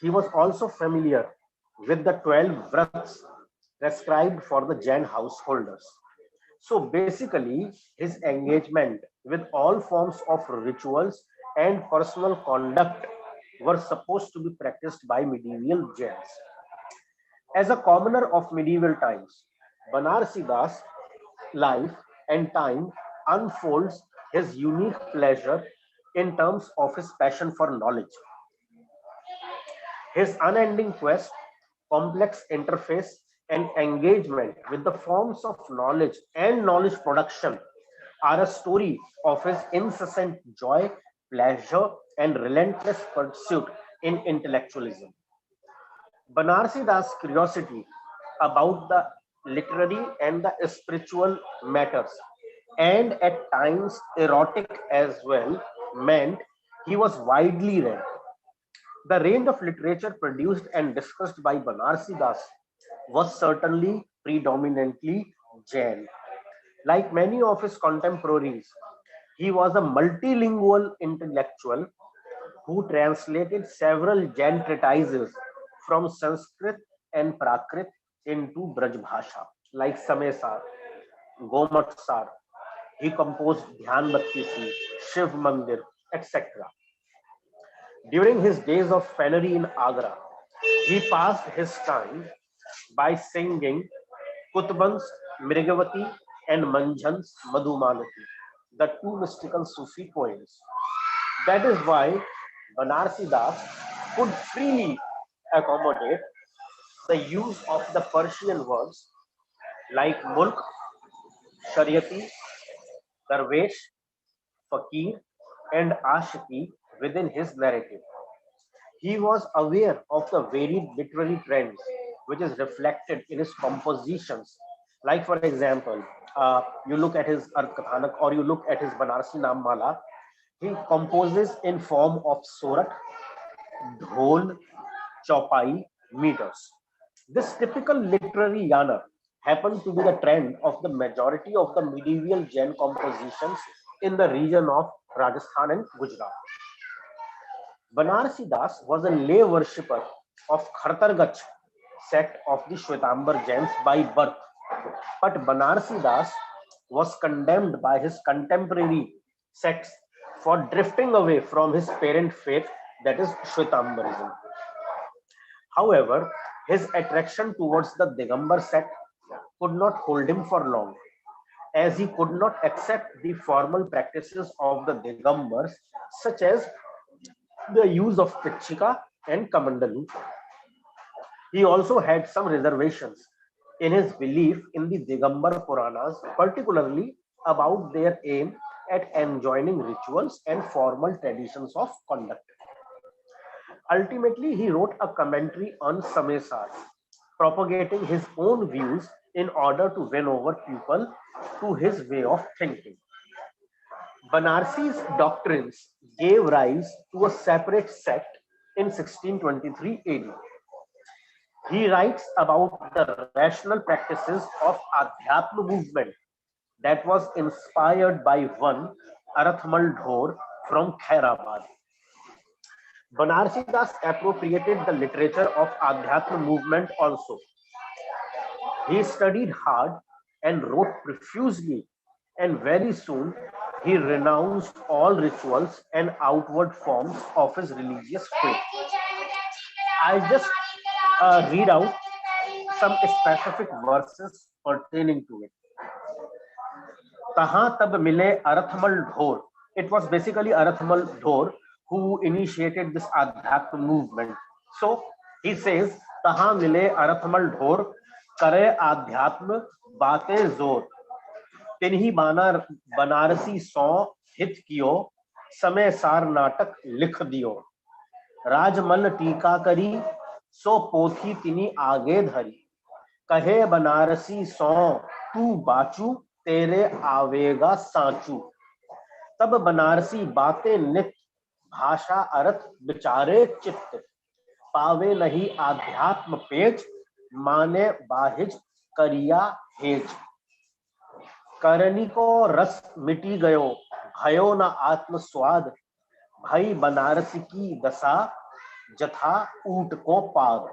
He was also familiar with the 12 vrats prescribed for the Jain householders. So basically, his engagement with all forms of rituals and personal conduct were supposed to be practiced by medieval Jains. As a commoner of medieval times, Banarsi Das' life and time unfolds his unique pleasure in terms of his passion for knowledge. His unending quest, complex interface, and engagement with the forms of knowledge and knowledge production are a story of his incessant joy, pleasure, and relentless pursuit in intellectualism. Banarsi Das' curiosity about the literary and the spiritual matters, and at times erotic as well, meant he was widely read. The range of literature produced and discussed by Banarsi Das was certainly predominantly Jain. Like many of his contemporaries, he was a multilingual intellectual who translated several Jain treatises from Sanskrit and Prakrit into Braj Bhasha, like Samesar, Gomatsar. He composed Dhyan Batti Si, Shiv Mandir, etc. During his days of penury in Agra, he passed his time by singing Kutban's Mrigavati and Manjhan's Madhumalati, the two mystical Sufi poems. That is why Banarsi Das could freely accommodate the use of the Persian words like Mulk, Shariati, Darwesh, Fakir, and Ashiki within his narrative. He was aware of the varied literary trends which is reflected in his compositions. Like for example, you look at his Ardha Kathanak or you look at his Banarsi Nammala, he composes in form of sorat, dhol, chaupai, meters. This typical literary yana happened to be the trend of the majority of the medieval Jain compositions in the region of Rajasthan and Gujarat. Banarsi Das was a lay worshipper of Khartargach sect of the Shwetambar Jains by birth, but Banarsi Das was condemned by his contemporary sects for drifting away from his parent faith, that is Shwetambarism. However, his attraction towards the Digambar sect could not hold him for long, as he could not accept the formal practices of the Digambars, such as the use of Pitchika and Kamandalu. He also had some reservations in his belief in the Digambar Puranas, particularly about their aim at enjoining rituals and formal traditions of conduct. Ultimately, he wrote a commentary on Samesar, propagating his own views in order to win over people to his way of thinking. Banarsi's doctrines gave rise to a separate sect in 1623 AD. He writes about the rational practices of Adhyatma movement that was inspired by one Arathmal Dhor from Khairabad. Banarsi Das appropriated the literature of Adhyatma movement also. He studied hard and wrote profusely, and very soon he renounced all rituals and outward forms of his religious faith. I just read out some specific verses pertaining to it. Taha tab mile Arathmal Dhor. It was basically Arathmal Dhor who initiated this Adhyatma movement. So he says, Taha mile Arathmal Dhor, kare Adhyatma bate zor. तिन्ही बनारसी सौ हित कियो समय सार नाटक लिख दियो राजमल टीका करी सो पोथी तिनी आगे धरी कहे बनारसी सौ तू बाचू तेरे आवेगा सांचू तब बनारसी बातें नित भाषा अर्थ विचारे चित्त पावे नहीं आध्यात्म पेच माने बाहिज करिया हेज करनी को रस मिटी गयो भयो न आत्म स्वाद भाई बनारस की दशा जथा ऊट को पाद.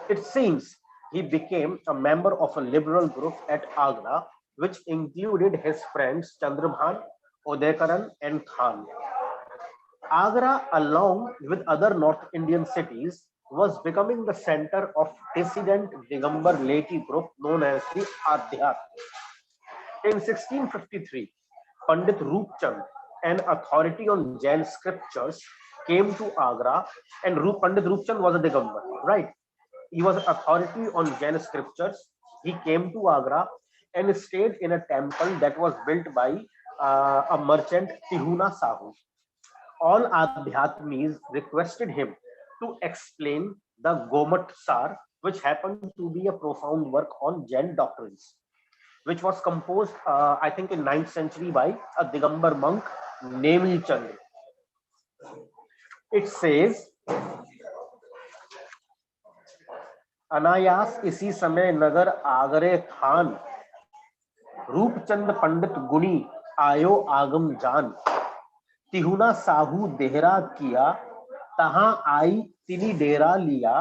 It seems he became a member of a liberal group at Agra, which included his friends Chandrabhan, Odekaran, and Khan. Agra, along with other North Indian cities, was becoming the center of dissident Digambar laity group known as the Adhyat. In 1653, Pandit Roopchand, an authority on Jain scriptures, came to Agra, and Pandit Roopchand was a Digambar, right? He was an authority on Jain scriptures. He came to Agra and stayed in a temple that was built by a merchant, Tihuna Sahu. All Adhyatmis requested him to explain the Gomat Sar, which happened to be a profound work on Jain doctrines, which was composed, I think, in 9th century by a Digambar monk, Nemi Chandra. It says, अनायास इसी समय नगर आगरे थान रूपचंद पंडित गुणी आयो आगम जान तिहुना साहू देहरा किया तहां आई तिनी डेरा लिया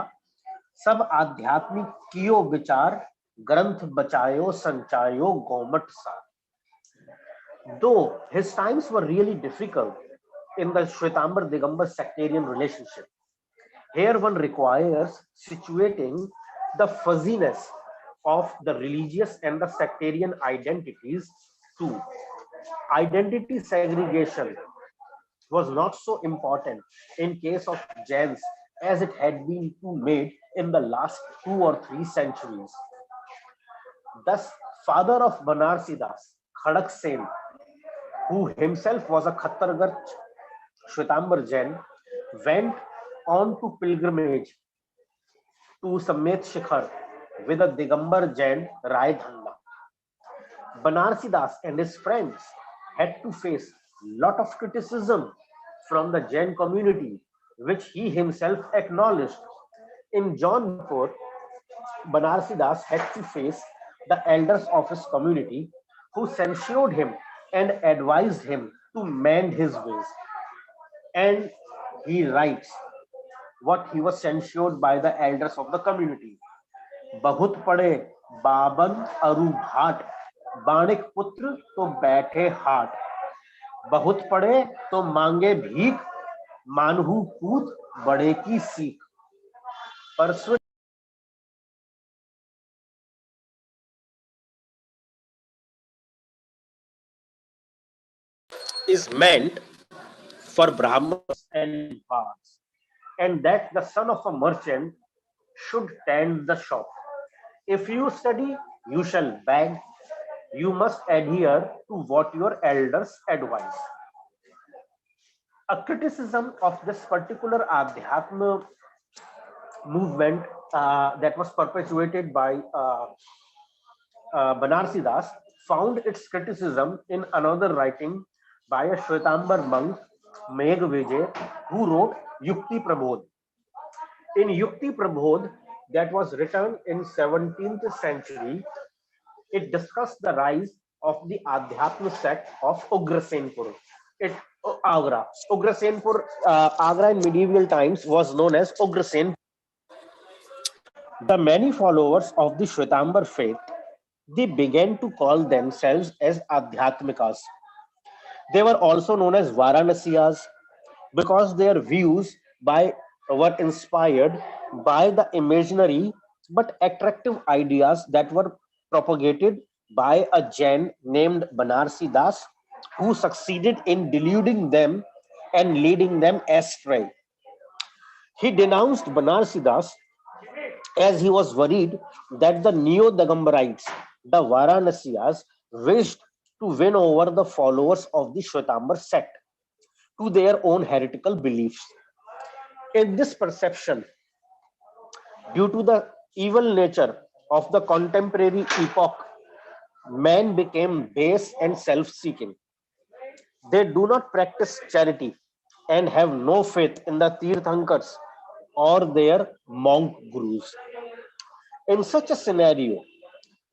सब आध्यात्मिक कियो विचार ग्रंथ बचायो संचायो गोमट सार. Though his times were really difficult in the Shwetambar Digambar sectarian relationship, here one requires situating the fuzziness of the religious and the sectarian identities too. Identity segregation was not so important in case of Jains as it had been made in the last 2 or 3 centuries. Thus, father of Banarsi Das, Khadak Sen, who himself was a Khattargarh Shwetambar Jain, went on to pilgrimage to Samet Shikhar with a Digambar Jain Rai Dhanda. Banarsi Das and his friends had to face lot of criticism from the Jain community, which he himself acknowledged. In Jaunpur, Banarsi Das had to face the elders of his community who censured him and advised him to mend his ways. And he writes what he was censured by the elders of the community. Bahut pade baban aru bhat, banik putra to baithe haat. Bahut pade to mange bheek, manhu poot bade ki seek. Persuade is meant for Brahmins and Vars, and that the son of a merchant should tend the shop. If you study, you shall beg. You must adhere to what your elders advise. A criticism of this particular Adhyatma movement that was perpetuated by Banarsi Das found its criticism in another writing by a Shwetambar monk, Megh Vijay, who wrote Yukti Prabodh. In Yukti Prabodh, that was written in 17th century, it discussed the rise of the Adhyatma sect of Ugrasenpur. Agra. Ugrasenpur, Agra in medieval times was known as Ugrasen. The many followers of the Shwetambar faith, they began to call themselves as Adhyatmikas. They were also known as Varanasiyas because their views were inspired by the imaginary but attractive ideas that were propagated by a Jain named Banarsi Das, who succeeded in deluding them and leading them astray. He denounced Banarsi Das as he was worried that the Neo-Dagambarites, the Varanasiyas, wished to win over the followers of the Shwetambar sect to their own heretical beliefs. In this perception, due to the evil nature of the contemporary epoch, men became base and self-seeking. They do not practice charity and have no faith in the Tirthankars or their monk gurus. In such a scenario,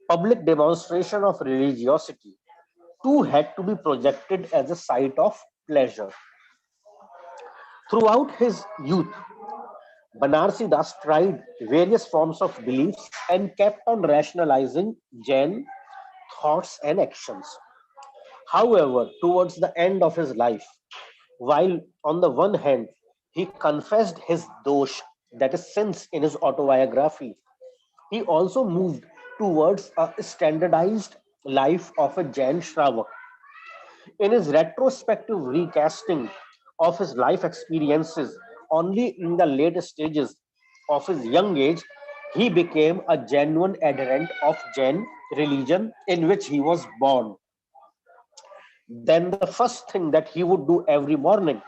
public demonstration of religiosity too had to be projected as a site of pleasure. Throughout his youth, Banarsi Das tried various forms of beliefs and kept on rationalizing Jain thoughts and actions. However, towards the end of his life, while on the one hand he confessed his dosh, that is sins, in his autobiography, he also moved towards a standardized life of a Jain Shravak. In his retrospective recasting of his life experiences, only in the later stages of his young age, he became a genuine adherent of Jain religion in which he was born. Then the first thing that he would do every morning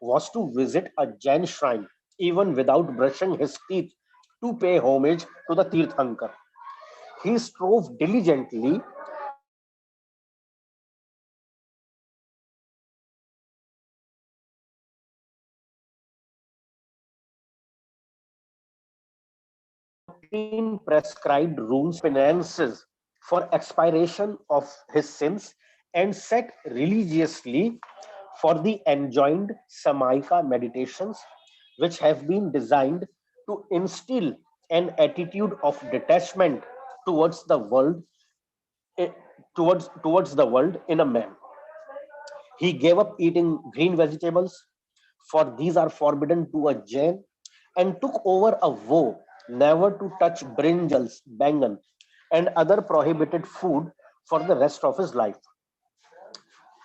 was to visit a Jain shrine, even without brushing his teeth, to pay homage to the Tirthankar. He strove diligently prescribed rules, penances for expiration of his sins, and set religiously for the enjoined Samaika meditations, which have been designed to instill an attitude of detachment towards the world, eh, towards the world in a man. He gave up eating green vegetables, for these are forbidden to a Jain, and took over a vow never to touch brinjals, bangan, and other prohibited food for the rest of his life.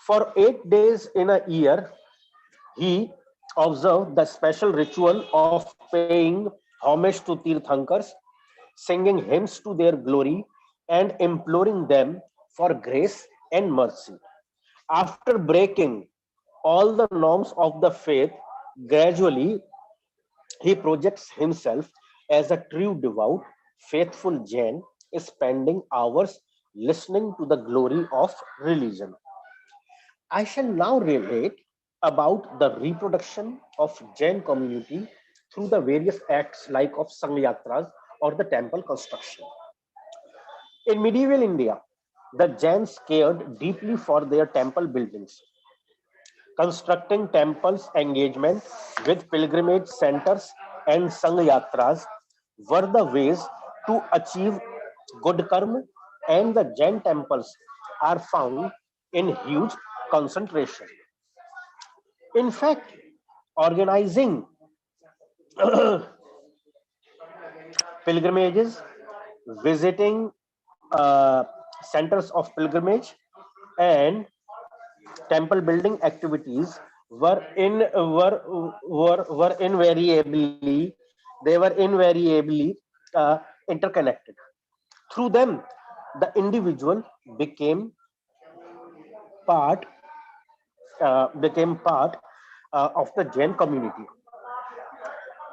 For 8 days in a year, he observed the special ritual of paying homage to Tirthankars, singing hymns to their glory, and imploring them for grace and mercy. After breaking all the norms of the faith, gradually he projects himself as a true devout, faithful Jain, spending hours listening to the glory of religion. I shall now relate about the reproduction of Jain community through the various acts like of Sangyatras or the temple construction. In medieval India, the Jains cared deeply for their temple buildings. Constructing temples, engagement with pilgrimage centers and Sangyatras were the ways to achieve good karma, and the Jain temples are found in huge concentration. In fact, organizing pilgrimages, visiting centers of pilgrimage, and temple building activities were invariably interconnected. Through them, the individual became part of the Jain community,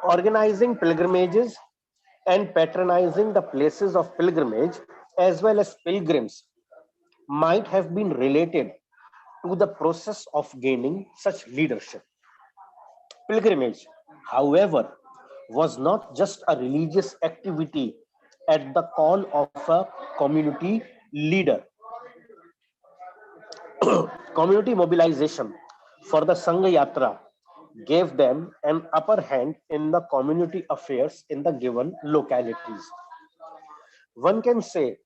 organizing pilgrimages and patronizing the places of pilgrimage as well as pilgrims might have been related to the process of gaining such leadership. Pilgrimage, however, was not just a religious activity at the call of a community leader. Community mobilization for the Sangha Yatra gave them an upper hand in the community affairs in the given localities. One can say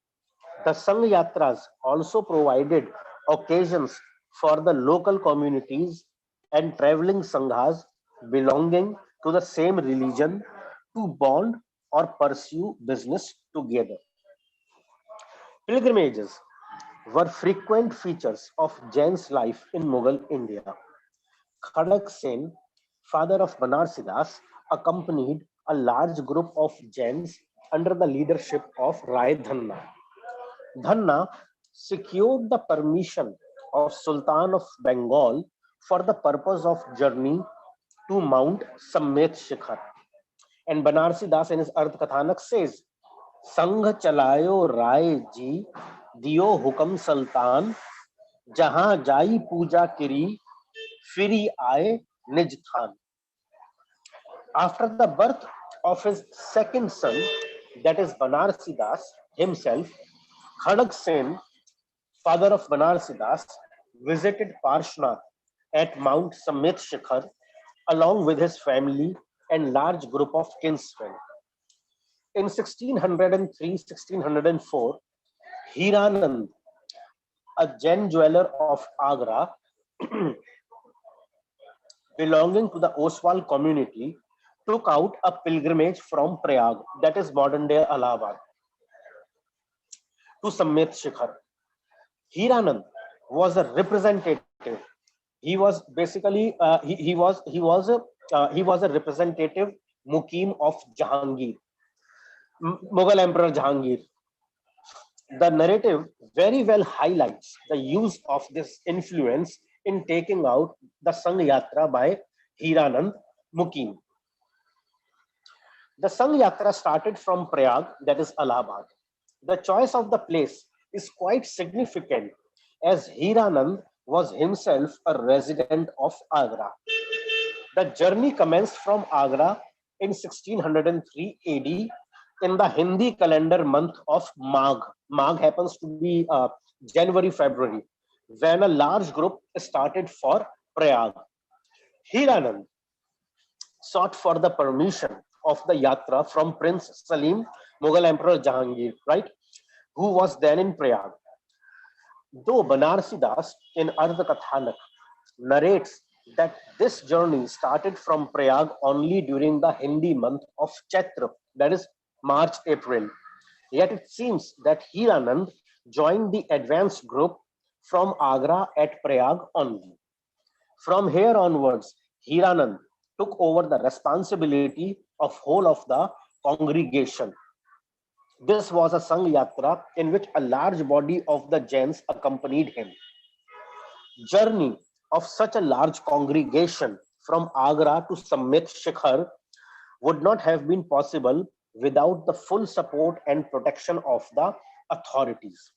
the Sangha Yatras also provided occasions for the local communities and traveling Sanghas belonging to the same religion to bond or pursue business together. Pilgrimages were frequent features of Jain's life in Mughal India. Khadak Sen, father of Banarsidas, accompanied a large group of Jains under the leadership of Rai Dhanna. Dhanna secured the permission of Sultan of Bengal for the purpose of journey to Mount Sammet Shikhar. And Banarsi Das in his Arth Kathanak says, Sangh chalayo Rai ji, diyo hukam sultan, jahan jai puja kiri, firi aaye nij than. After the birth of his second son, that is Banarsi Das himself, Khadak Sen, father of Banarsi Das, visited Parshnath at Mount Sammet Shikhar along with his family and large group of kinsmen. In 1603-1604, Hiranand, a Jain jeweler of Agra belonging to the Oswal community, took out a pilgrimage from Prayag, that is modern day Allahabad, to Sammet Shikhar. Hiranand was a representative. He was basically he was a representative Mukim of Jahangir, Mughal Emperor Jahangir. The narrative very well highlights the use of this influence in taking out the Sangh Yatra by Hiranand Mukim. The Sangh Yatra started from Prayag, that is Allahabad. The choice of the place is quite significant as Hiranand was himself a resident of Agra. The journey commenced from Agra in 1603 AD in the Hindi calendar month of Magh. Magh happens to be January, February, when a large group started for Prayag. Hiranand sought for the permission of the Yatra from Prince Salim, Mughal Emperor Jahangir, right, who was then in Prayag. Though Banarsi Das in Ardha Kathanak narrates that this journey started from Prayag only during the Hindi month of Chaitra, that is March, April. Yet it seems that Hiranand joined the advance group from Agra at Prayag only. From here onwards, Hiranand took over the responsibility of whole of the congregation. This was a Sangh Yatra in which a large body of the Jains accompanied him. Journey of such a large congregation from Agra to Sammet Shikhar would not have been possible without the full support and protection of the authorities.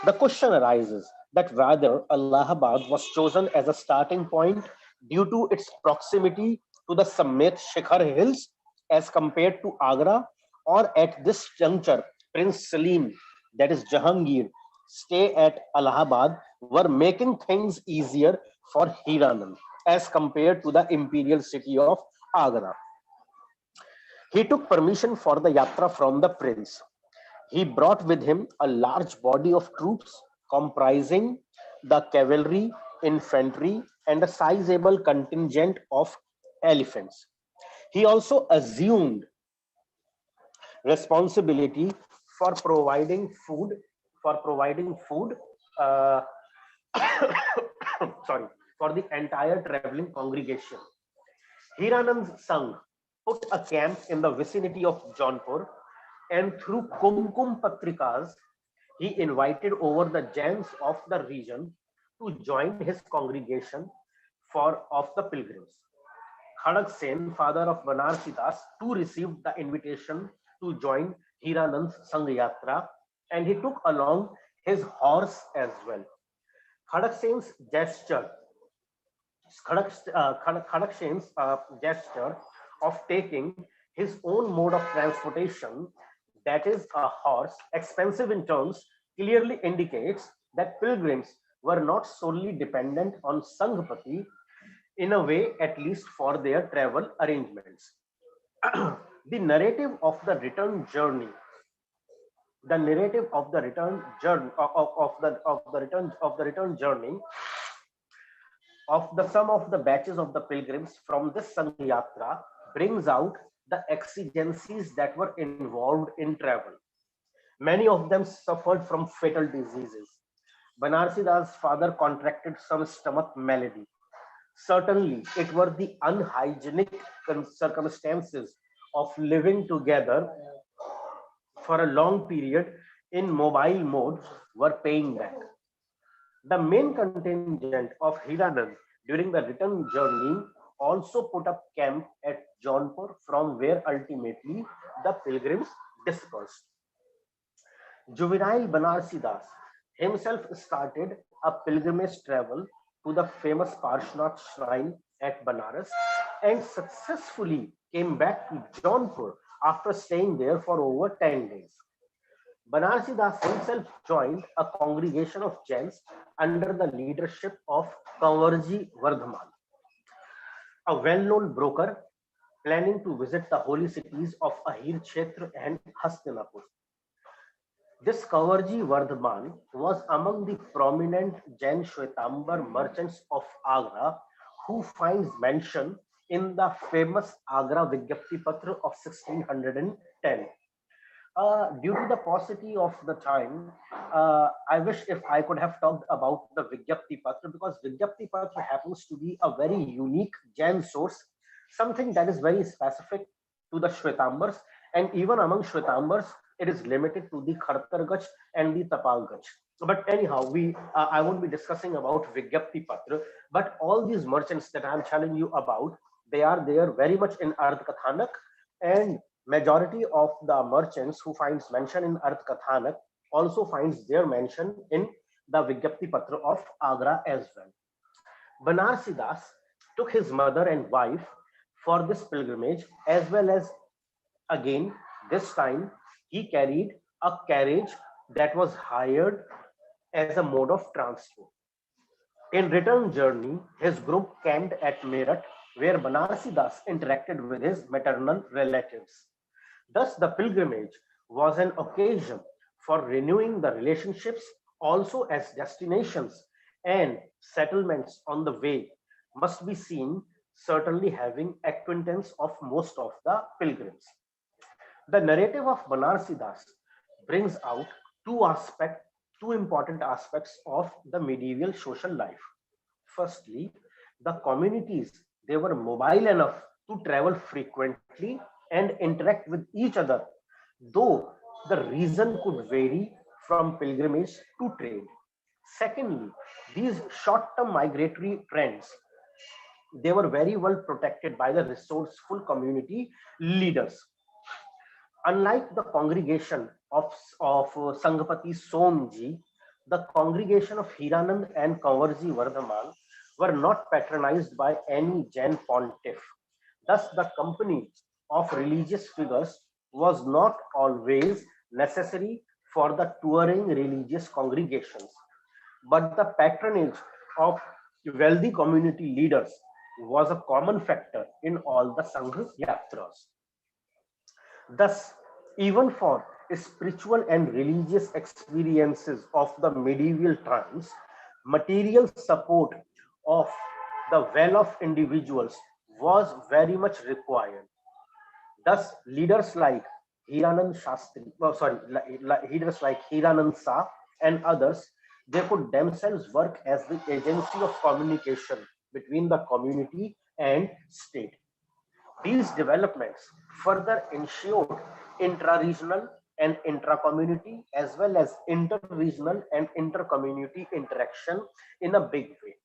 The question arises that whether Allahabad was chosen as a starting point due to its proximity to the Sammet Shikhar hills as compared to Agra, or at this juncture, Prince Salim, that is Jahangir, stay at Allahabad were making things easier for Hiranand as compared to the imperial city of Agra. He took permission for the Yatra from the prince. He brought with him a large body of troops comprising the cavalry, infantry, and a sizable contingent of elephants. He also assumed responsibility for providing food uh, sorry, for the entire traveling congregation. Hiranand's Sangh put a camp in the vicinity of Jaunpur, and through Kumkum Patrikas, he invited over the Jains of the region to join his congregation of the pilgrims. Khadak Sen, father of Banarsi Das, too received the invitation to join Hiranand's Sangh Yatra, and he took along his horse as well. Khadak Sen's gesture, Khadak Sen's gesture of taking his own mode of transportation, that is a horse, expensive in terms, clearly indicates that pilgrims were not solely dependent on Sanghpati, in a way, at least for their travel arrangements. The narrative of the return journey, the narrative of the return journey of the return journey of the sum of the batches of the pilgrims from this Sangh Yatra brings out the exigencies that were involved in travel. Many of them suffered from fatal diseases. Banarsi Das' father contracted some stomach malady. Certainly, it were the unhygienic circumstances of living together for a long period in mobile mode were paying back. The main contingent of Hiranand during the return journey also put up camp at Jaunpur, from where ultimately the pilgrims dispersed. Juvenile Banarsi Das himself started a pilgrimage travel to the famous Parshnath shrine at Banaras and successfully came back to Jaunpur after staying there for over 10 days. Banarsi Das himself joined a congregation of Jains under the leadership of Kanwarji Vardhaman, a well-known broker planning to visit the holy cities of Ahir Kshetra and Hastinapur. This Kanwarji Vardhaman was among the prominent Jain Shwetambar merchants of Agra, who finds mention in the famous Agra Vigyapti Patra of 1610. Due to the paucity of the time, I wish if I could have talked about the Vigyapti Patra, because Vigyapti Patra happens to be a very unique Jain source, something that is very specific to the Shwetambars, and even among Shwetambars, it is limited to the Khartargach and the Tapalgach. But anyhow, I won't be discussing about Vigyapti Patra, but all these merchants that I'm telling you about, they are there very much in Ardh Kathanak, and majority of the merchants who finds mention in Ardh Kathanak also finds their mention in the Vigyapti Patra of Agra as well. Banarsi Das took his mother and wife for this pilgrimage, as well as, again, this time he carried a carriage that was hired as a mode of transport. In return journey, his group camped at Meerut, where Banarsi Das interacted with his maternal relatives. Thus, the pilgrimage was an occasion for renewing the relationships, also as destinations and settlements on the way must be seen, certainly having acquaintance of most of the pilgrims. The narrative of Banarsi Das brings out two important aspects of the medieval social life. Firstly, the communities, they were mobile enough to travel frequently and interact with each other, though the reason could vary from pilgrimage to trade. Secondly, these short-term migratory trends, they were very well protected by the resourceful community leaders. Unlike the congregation of Sanghpati Somji, the congregation of Hiranand and Kanwarji Vardhaman were not patronized by any Jain pontiff. Thus, the company of religious figures was not always necessary for the touring religious congregations, but the patronage of wealthy community leaders was a common factor in all the Sangh Yatras. Thus, even for spiritual and religious experiences of the medieval times, material support of the well-off individuals was very much required. Thus, leaders like leaders like Hiranand Sa and others, they could themselves work as the agency of communication between the community and state. These developments further ensured intra-regional and intra-community as well as inter-regional and inter-community interaction in a big way.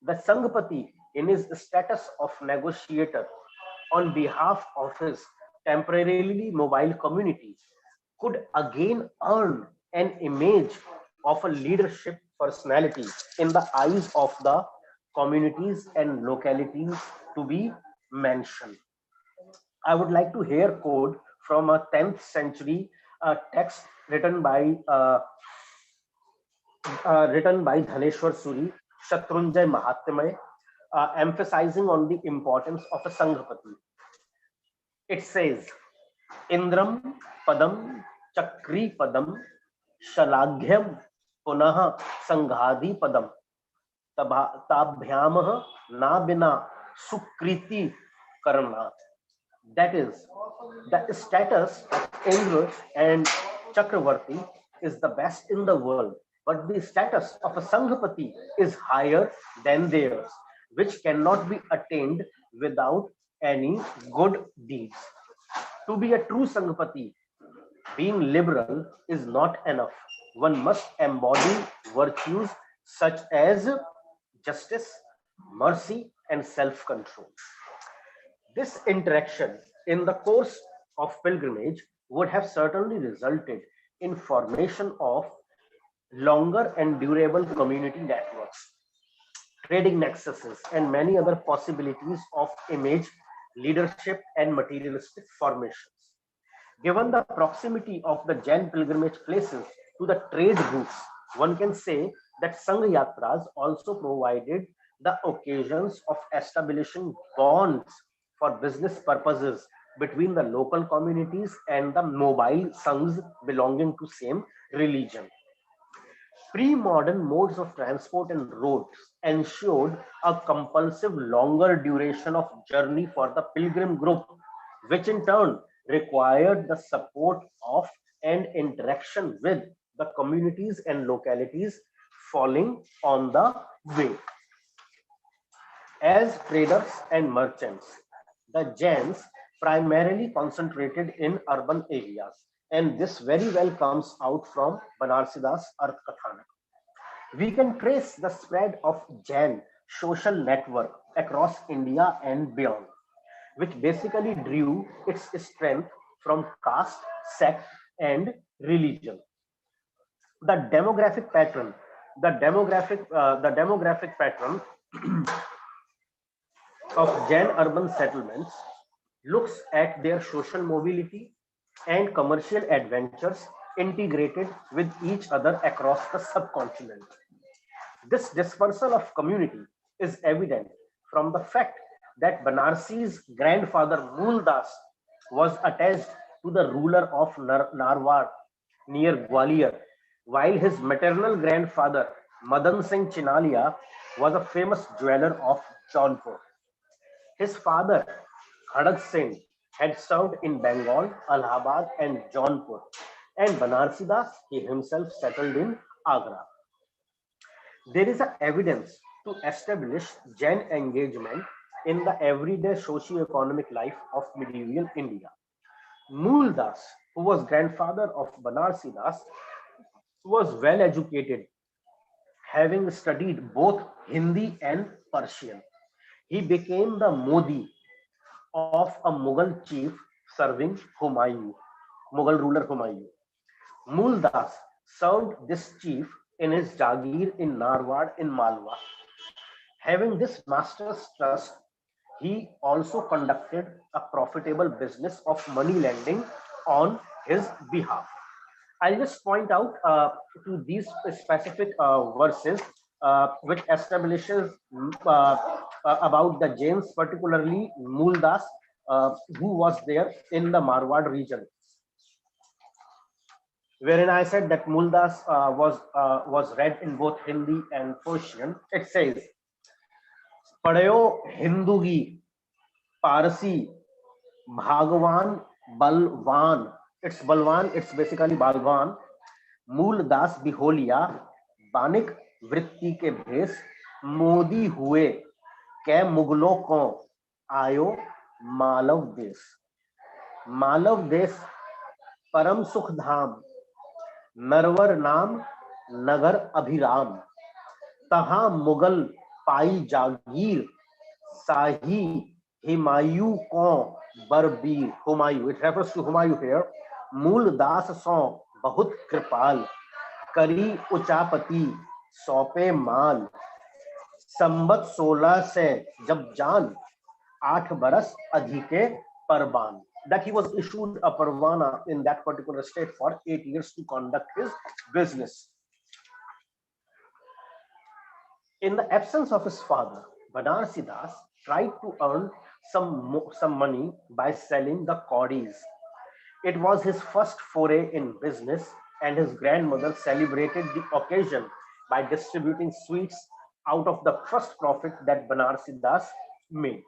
The Sanghpati, in his status of negotiator on behalf of his temporarily mobile community, could again earn an image of a leadership personality in the eyes of the communities and localities to be mentioned. I would like to hear code from a 10th century text written by Dhaneshwar Suri, Shatrunjay Mahatmya, emphasizing on the importance of a Sanghpati. It says, Indram Padam Chakri Padam Shalaghyam Punaha Sanghadi Padam Tabhyamah Na Bina Sukriti Karna. That is, the status of Indra and Chakravarti is the best in the world, but the status of a Sanghpati is higher than theirs, which cannot be attained without any good deeds. To be a true Sanghpati, being liberal is not enough. One must embody virtues such as justice, mercy, and self-control. This interaction in the course of pilgrimage would have certainly resulted in formation of longer and durable community networks, trading nexuses, and many other possibilities of image, leadership, and materialistic formations. Given the proximity of the Jain pilgrimage places to the trade routes, one can say that Sangh Yatras also provided the occasions of establishing bonds for business purposes between the local communities and the mobile Sanghs belonging to same religion. Pre-modern modes of transport and roads ensured a compulsive longer duration of journey for the pilgrim group, which in turn required the support of and interaction with the communities and localities falling on the way. As traders and merchants, the Jains primarily concentrated in urban areas, and this very well comes out from Banarsidass Arthakathana. We can trace the spread of Jain social network across India and beyond, which basically drew its strength from caste, sect, and religion. The demographic pattern, the demographic pattern of Jain urban settlements looks at their social mobility and commercial adventures integrated with each other across the subcontinent. This dispersal of community is evident from the fact that Banarsi's grandfather Muldas was attached to the ruler of Narwar near Gwalior, while his maternal grandfather Madan Singh Chinalia was a famous jeweler of Jaunpur. His father, Khadag Singh, had served in Bengal, Allahabad, and Jaunpur, and Banarsidas he himself settled in Agra. There is evidence to establish Jain engagement in the everyday socio-economic life of medieval India. Muldas, who was grandfather of Banarsidas, was well educated, having studied both Hindi and Persian. He became the Modi of a Mughal chief serving Humayun, Mughal ruler Humayun. Muldas served this chief in his Jagir in Narwar in Malwa. Having this master's trust, he also conducted a profitable business of money lending on his behalf. I'll just point out to these specific verses which establishes about the Jains, particularly Muldas, who was there in the Marwad region. Wherein I said that Muldas was read in both Hindi and Persian. It says, Padayo Hindugi, Parsi, Bhagwan, Balwan. It's Balwan, it's basically Balwan. Muldas Biholia, Banik Vritti ke bhes, Modi hue, ke Mughlo ko, Ayo Malav Des. Malav Des परम सुख धाम, नरवर नाम नगर अभिराम, तहां मुगल पाई जागीर, साही हिमायू को बरबीर. Humayu, it refers to Humayu here. मूल दास सौ बहुत कृपाल, करी उचापति सौंपे मान, संबत 16 से जब जान, 8 बरस अधिके परबान. That he was issued a parvana in that particular state for 8 years to conduct his business. In the absence of his father, Banarsi Das tried to earn some money by selling the cawdies. It was his first foray in business, and his grandmother celebrated the occasion by distributing sweets out of the first profit that Banarsi Das made.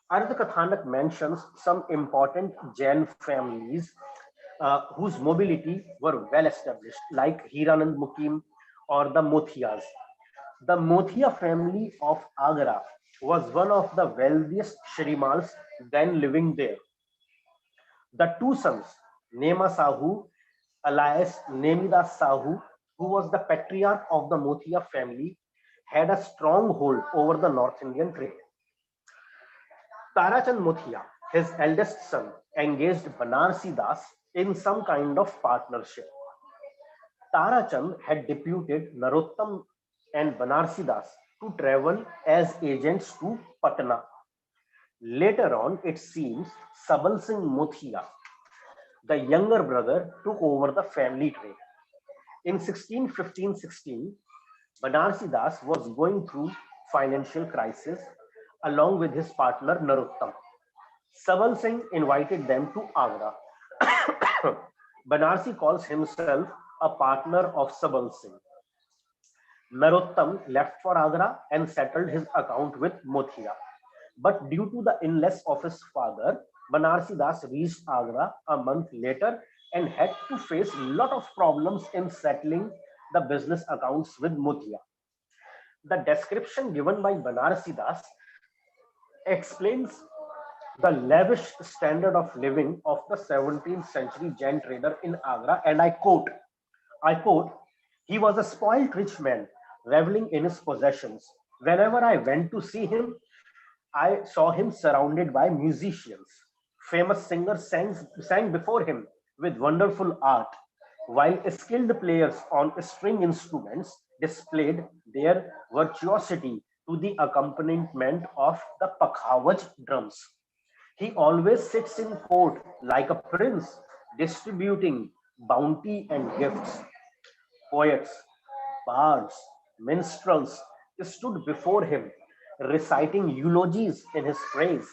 Arth Kathanak mentions some important Jain families whose mobility were well established, like Hiranand Mukim or the Mothiyas. The Mothia family of Agra was one of the wealthiest Shrimals then living there. The two sons, Nema Sahu, alias Nemidas Sahu, who was the patriarch of the Mothia family, had a strong hold over the North Indian trade. Tarachand Mothia, his eldest son, engaged Banarsi Das in some kind of partnership. Tarachand had deputed Narottam and Banarsi Das to travel as agents to Patna. Later on, it seems Sabal Singh Mothia, the younger brother, took over the family trade. In 1615-16, Banarsi Das was going through financial crisis along with his partner Narottam. Sabal Singh invited them to Agra. Banarsi calls himself a partner of Sabal Singh. Narottam left for Agra and settled his account with Mothia. But due to the illness of his father, Banarsi Das reached Agra a month later and had to face a lot of problems in settling the business accounts with Mothia. The description given by Banarsi Das explains the lavish standard of living of the 17th century Jain trader in Agra, and I quote, he was a spoiled rich man, reveling in his possessions. Whenever I went to see him, I saw him surrounded by musicians. Famous singers sang before him with wonderful art, while skilled players on string instruments displayed their virtuosity to the accompaniment of the pakhawaj drums. He always sits in court like a prince, distributing bounty and gifts. Poets, bards, minstrels stood before him, reciting eulogies in his praise.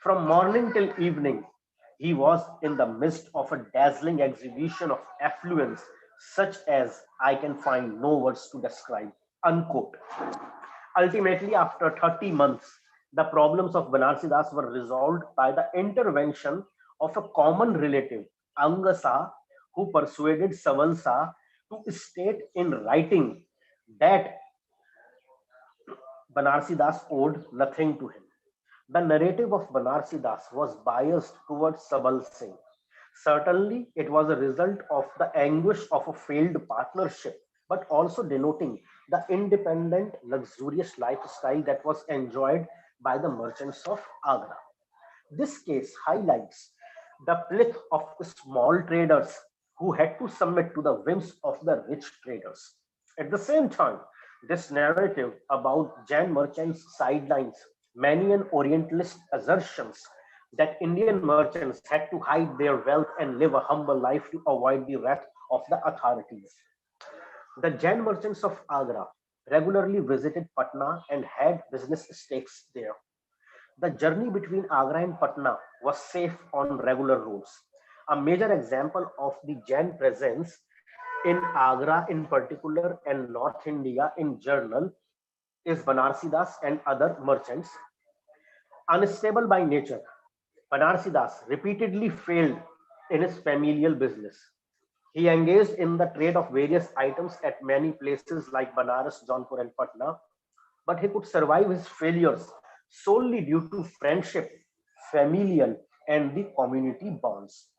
From morning till evening, he was in the midst of a dazzling exhibition of affluence, such as I can find no words to describe. Unquote. Ultimately, after 30 months, the problems of Banarsi Das were resolved by the intervention of a common relative, Angasa, who persuaded Savalsa to state in writing that Banarsi Das owed nothing to him. The narrative of Banarsi Das was biased towards Sabal Singh. Certainly, it was a result of the anguish of a failed partnership, but also denoting the independent, luxurious lifestyle that was enjoyed by the merchants of Agra. This case highlights the plight of small traders who had to submit to the whims of the rich traders. At the same time, this narrative about Jain merchants sidelines many an Orientalist assertions that Indian merchants had to hide their wealth and live a humble life to avoid the wrath of the authorities. The Jain merchants of Agra regularly visited Patna and had business stakes there. The journey between Agra and Patna was safe on regular roads. A major example of the Jain presence in Agra in particular and North India in general is Banarsi Das and other merchants. Unstable by nature, Banarsi Das repeatedly failed in his familial business. He engaged in the trade of various items at many places like Banaras, Jaunpur, and Patna, but he could survive his failures solely due to friendship, familial, and the community bonds.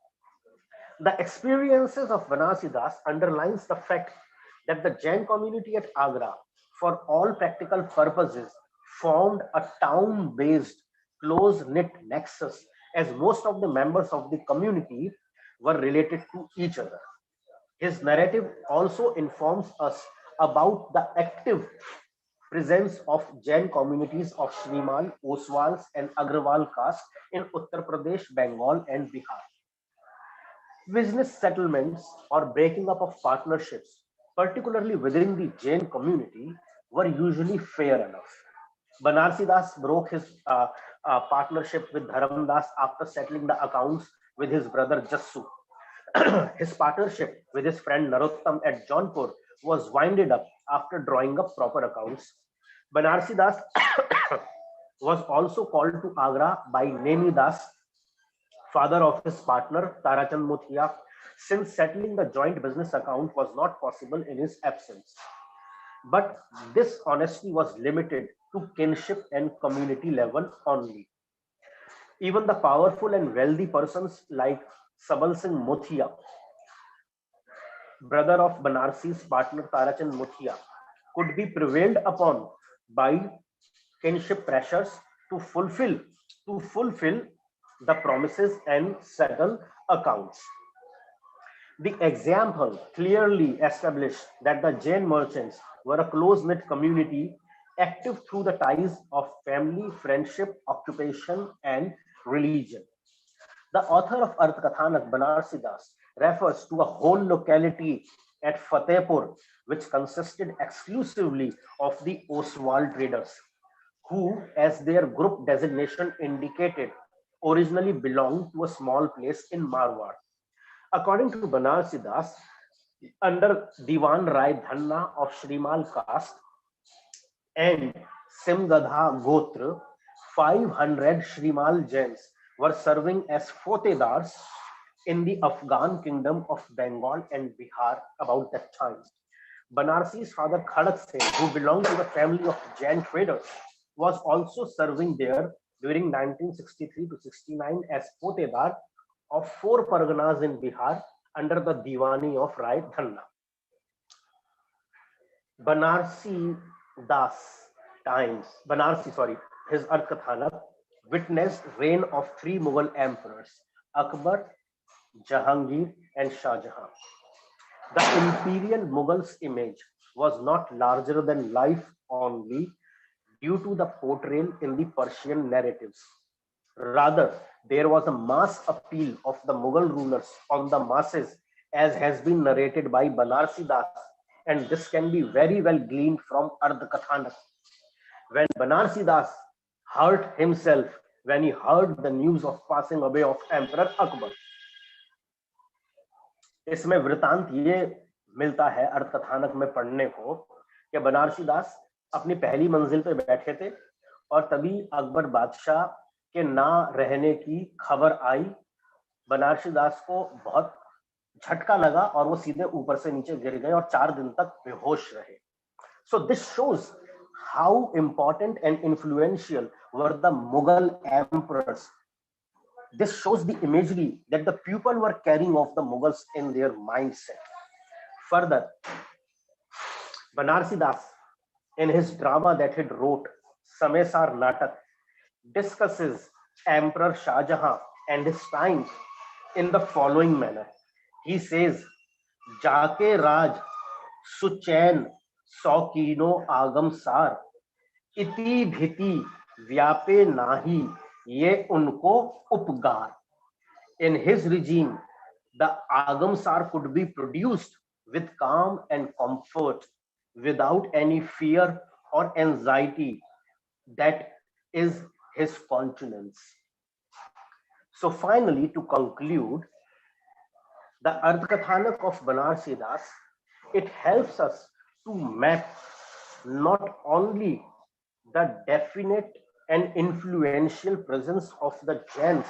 The experiences of Banarsi Das underlines the fact that the Jain community at Agra, for all practical purposes, formed a town-based, close-knit nexus, as most of the members of the community were related to each other. His narrative also informs us about the active presence of Jain communities of Shrimal, Oswals, and Agrawal caste in Uttar Pradesh, Bengal, and Bihar. Business settlements or breaking up of partnerships, particularly within the Jain community, were usually fair enough. Banarsi Das broke his partnership with Dharam Das after settling the accounts with his brother Jassu. His partnership with his friend Narottam at Jaunpur was winded up after drawing up proper accounts. Banarsi Das was also called to Agra by Nemi Das, father of his partner Tarachand Muthia, since settling the joint business account was not possible in his absence. But this honesty was limited to kinship and community level only. Even the powerful and wealthy persons like Sabal Singh Muthia, brother of Banarsi's partner Tarachand Muthia, could be prevailed upon by kinship pressures to fulfill the promises and settle accounts. The example clearly established that the Jain merchants were a close-knit community active through the ties of family, friendship, occupation, and religion. The author of Arthakathanak, Banarsi Das, refers to a whole locality at Fatehpur, which consisted exclusively of the Oswal traders, who, as their group designation indicated, originally belonged to a small place in Marwar. According to Banarsi Das, under Diwan Rai Dhanna of Shrimal caste and Simgadha Gotra, 500 Shrimal Jains were serving as Fotedars in the Afghan kingdom of Bengal and Bihar about that time. Banarsi's father Khadak Singh, who belonged to the family of Jain traders, was also serving there during 1963 to 69 as Fotedar of 4 parganas in Bihar under the Diwani of Rai Dhanna. Banarsi, his Arthakathanak witnessed reign of 3 Mughal emperors, Akbar, Jahangir, and Shah Jahan. The imperial Mughals' image was not larger than life only due to the portrayal in the Persian narratives. Rather, there was a mass appeal of the Mughal rulers on the masses, as has been narrated by Banarsi Das, and this can be very well gleaned from Ardhakathanak. When Banarsi Das hurt himself when he heard the news of passing away of Emperor Akbar. इसमें वृतांत ये मिलता है अर्थकथानक में पढ़ने को कि बनारसी दास अपनी पहली मंजिल पे बैठे थे और तभी अकबर बादशाह के ना रहने की खबर आई। बनारसी दास को बहुत झटका लगा और वो सीधे ऊपर से नीचे गिर गए और 4 दिन तक बेहोश रहे। So this shows how important and influential were the Mughal emperors. This shows the imagery that the people were carrying of the Mughals in their mindset. Further, Banarsi Das, in his drama that he wrote, Samesar Natak, discusses Emperor Shah Jahan and his time in the following manner. He says, Jaake Raj Suchain Saukino Agam Sar Iti Bhiti Vyape Nahi Ye Unko Upgar. In his regime, the Agam Sar could be produced with calm and comfort without any fear or anxiety. That is his conscience. So finally, to conclude, the Ardhakathanak of Banarsi Das, it helps us to map not only the definite and influential presence of the Jains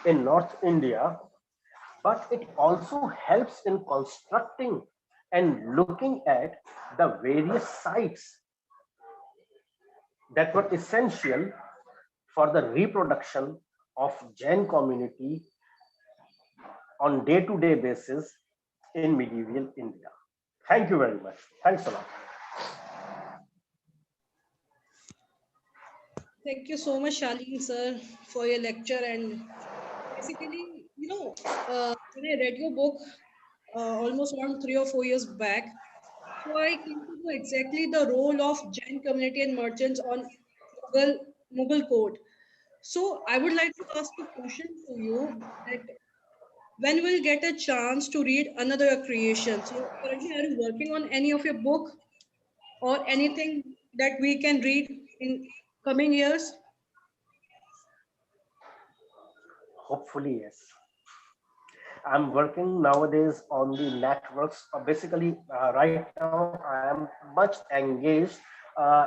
in North India, but it also helps in constructing and looking at the various sites that were essential for the reproduction of Jain community on day-to-day basis in medieval India. Thank you very much. Thanks a lot. Thank you so much, Shaleen sir, for your lecture. And basically, when I read your book almost around 3 or 4 years back, so I came to know exactly the role of Jain community and merchants on Mughal court. So I would like to ask a question to you that when we'll get a chance to read another creation. So currently, are you working on any of your book or anything that we can read in coming years? Hopefully, yes. I'm working nowadays on the networks. Basically, right now, I am much engaged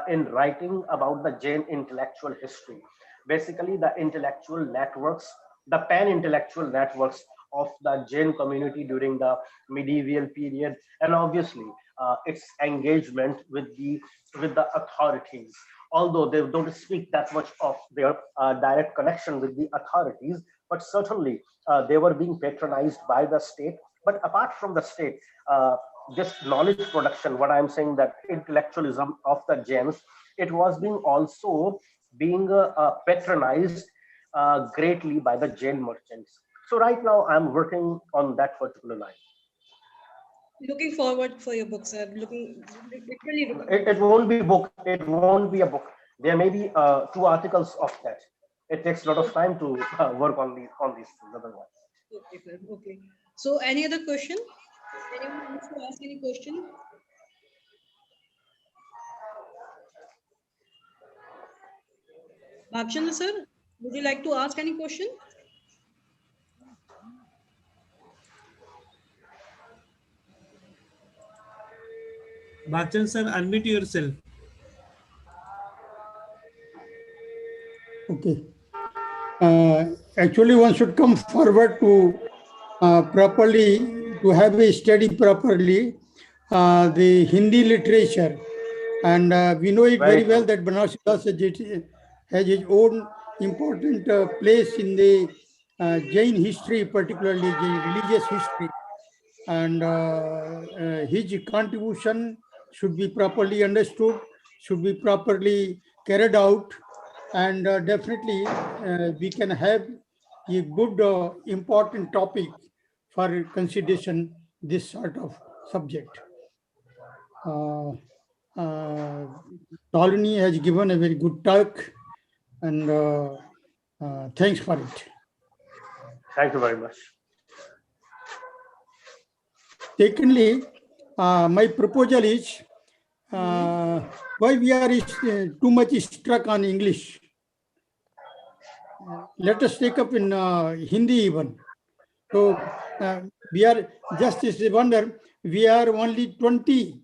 in writing about the Jain intellectual history. Basically, the intellectual networks, the pan-intellectual networks of the Jain community during the medieval period, and obviously its engagement with the authorities. Although they don't speak that much of their direct connection with the authorities, but certainly they were being patronized by the state. But apart from the state, this knowledge production, what I'm saying, that intellectualism of the Jains, it was being also being patronized greatly by the Jain merchants. So right now I'm working on that particular line. Looking forward for your book, sir. Literally looking It won't be book. It won't be a book. There may be 2 articles of that. It takes a lot of time to work on these things otherwise. Okay, sir. Okay. So any other question? Anyone wants to ask any question? Bhakchandra sir, would you like to ask any question? Bhakchandra sir, unmute yourself. Okay. Actually, one should come forward to properly, to have a study properly the Hindi literature. And we know it very well that Banaras has its own important place in the Jain history, particularly Jain religious history. And his contribution should be properly understood, should be properly carried out, and definitely we can have a good important topic for consideration, this sort of subject. Tolini has given a very good talk, and thanks for it. Thank you very much. Secondly, my proposal is why we are too much struck on English. Let us take up in Hindi even. So we are just a wonder, we are only 20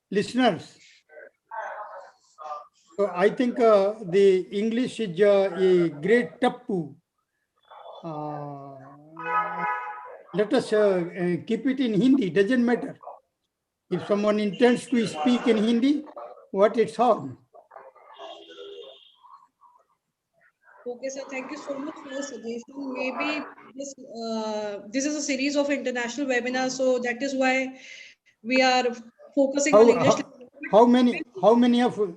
listeners. So I think the English is a great tappu. Let us keep it in Hindi, doesn't matter. If someone intends to speak in Hindi, what it's harm. Okay, sir. Thank you so much for your suggestion. Maybe this is a series of international webinars, so that is why we are focusing on English. How many of so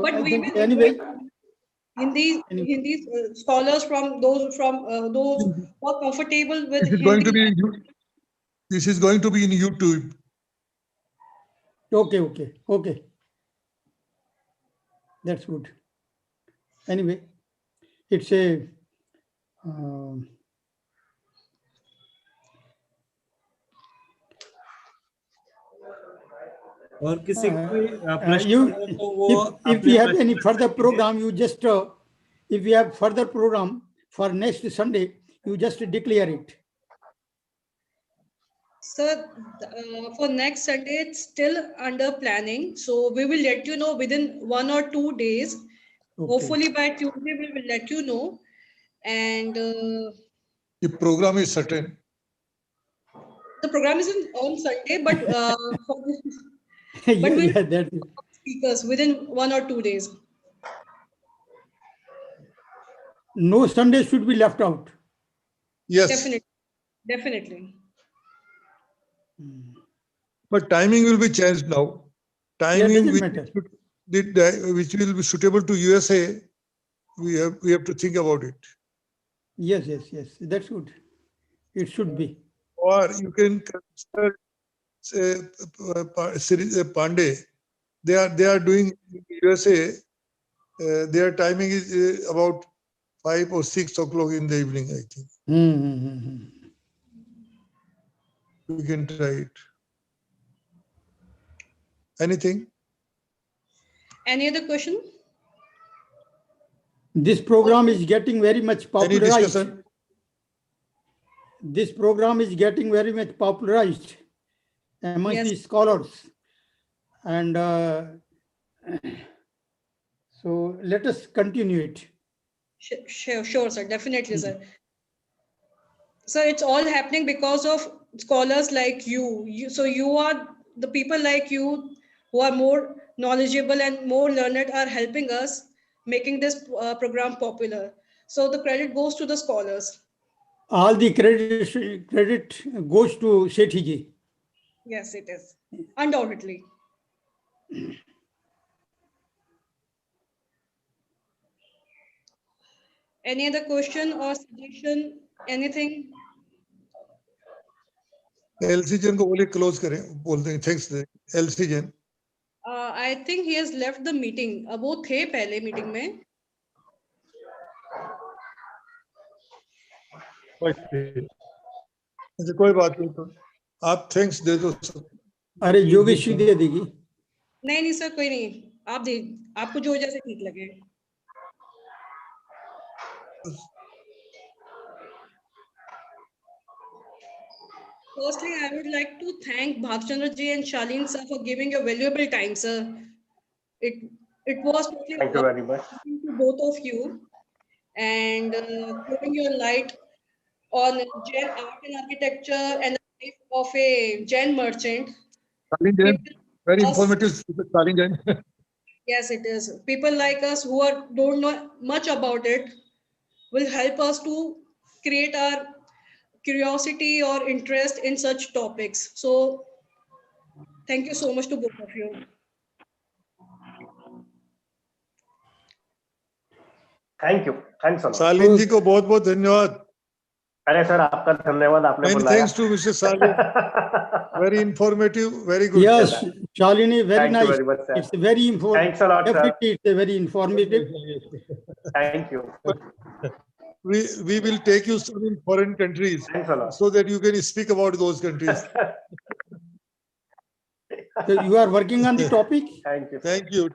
but we will anyway. Hindi scholars from those who are comfortable with This is going to be this is going to be in YouTube. Okay. That's good. Anyway, it's a और किसी प्रश्न if you have any further program, you just if you have further program for next Sunday, you just declare it. Sir, for next Sunday, it's still under planning. So we will let you know within 1 or 2 days. Okay. Hopefully by Tuesday, we will let you know. And the program is certain. The program is on Sunday, but but we'll speakers within 1 or 2 days. No Sunday should be left out. Yes, Definitely. but timing will be changed now. Timing doesn't matter. which will be suitable to USA. We have to think about it. Yes, that's good. It should be. Or you can consider Pandey. They are doing USA. Their timing is about 5 or 6 o'clock in the evening, I think. We can try it. Anything? Any other question? This program is getting very much Any popularized. discussion? This program is getting very much popularized amongst the scholars. And so let us continue it. Sure, sir. Definitely, sir. So it's all happening because of scholars like you. So you are the people like you who are more knowledgeable and more learned are helping us making this program popular. So the credit goes to the scholars. All the credit goes to Sethi ji. Yes, it is. Undoubtedly. Any other question or suggestion? Anything? LC Jan को बोले close करें, बोलते हैं thanks LC Jan. I think he has left the meeting. अब वो थे पहले meeting में. अच्छा कोई बात नहीं तो आप thanks दे दो. अरे योगेश्वरी दे देगी. नहीं सर कोई नहीं. आप दे आपको जो जैसे ठीक लगे. Firstly, I would like to thank Bhagchandra ji and Shaleen sir for giving your valuable time, sir. It was totally Thank you very much. to both of you and throwing your light on Jain art and architecture and the life of a Jain merchant. Shaleen Jain, very informative, Shaleen Jain. Yes, it is. People like us who don't know much about it will help us to create our curiosity or interest in such topics. So thank you so much to both of you. Thank you. Thanks a lot. शालीन जी को बहुत-बहुत धन्यवाद. अरे sir आपका धन्यवाद आपने Many बुलाया. thanks to Mr. Shaleen. Very informative, very good. Yes, Shalini, very Thank nice. you very much, sir. It's very informative. Thanks a lot, sir. Definitely, it's a very informative. Thank you. We will take you some in foreign countries so that you can speak about those countries. So you are working on the topic? Thank you. Thank you.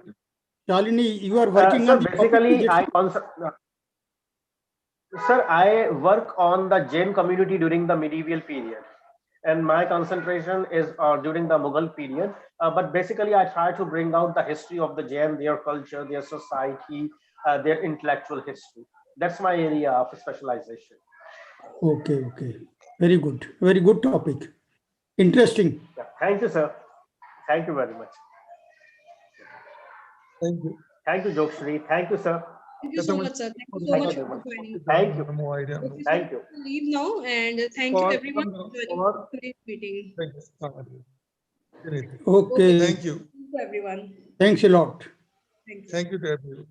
Shalini, you are working So on the basically, topic? Sir, I work on the Jain community during the medieval period. And my concentration is during the Mughal period. But basically, I try to bring out the history of the Jain, their culture, their society, their intellectual history. That's my area of specialization. Okay. Very good. Very good topic. Interesting. Yeah. Thank you, sir. Thank you very much. Thank you. Thank you, Jokshri. Thank you, sir. Thank you so much, sir. Thank you so much for joining. Thank you. Okay, Thank so you. leave now and thank you everyone for joining today's meeting. Okay. Thank you. Thank you everyone. Thanks a lot. Thank you. Thank you to everyone.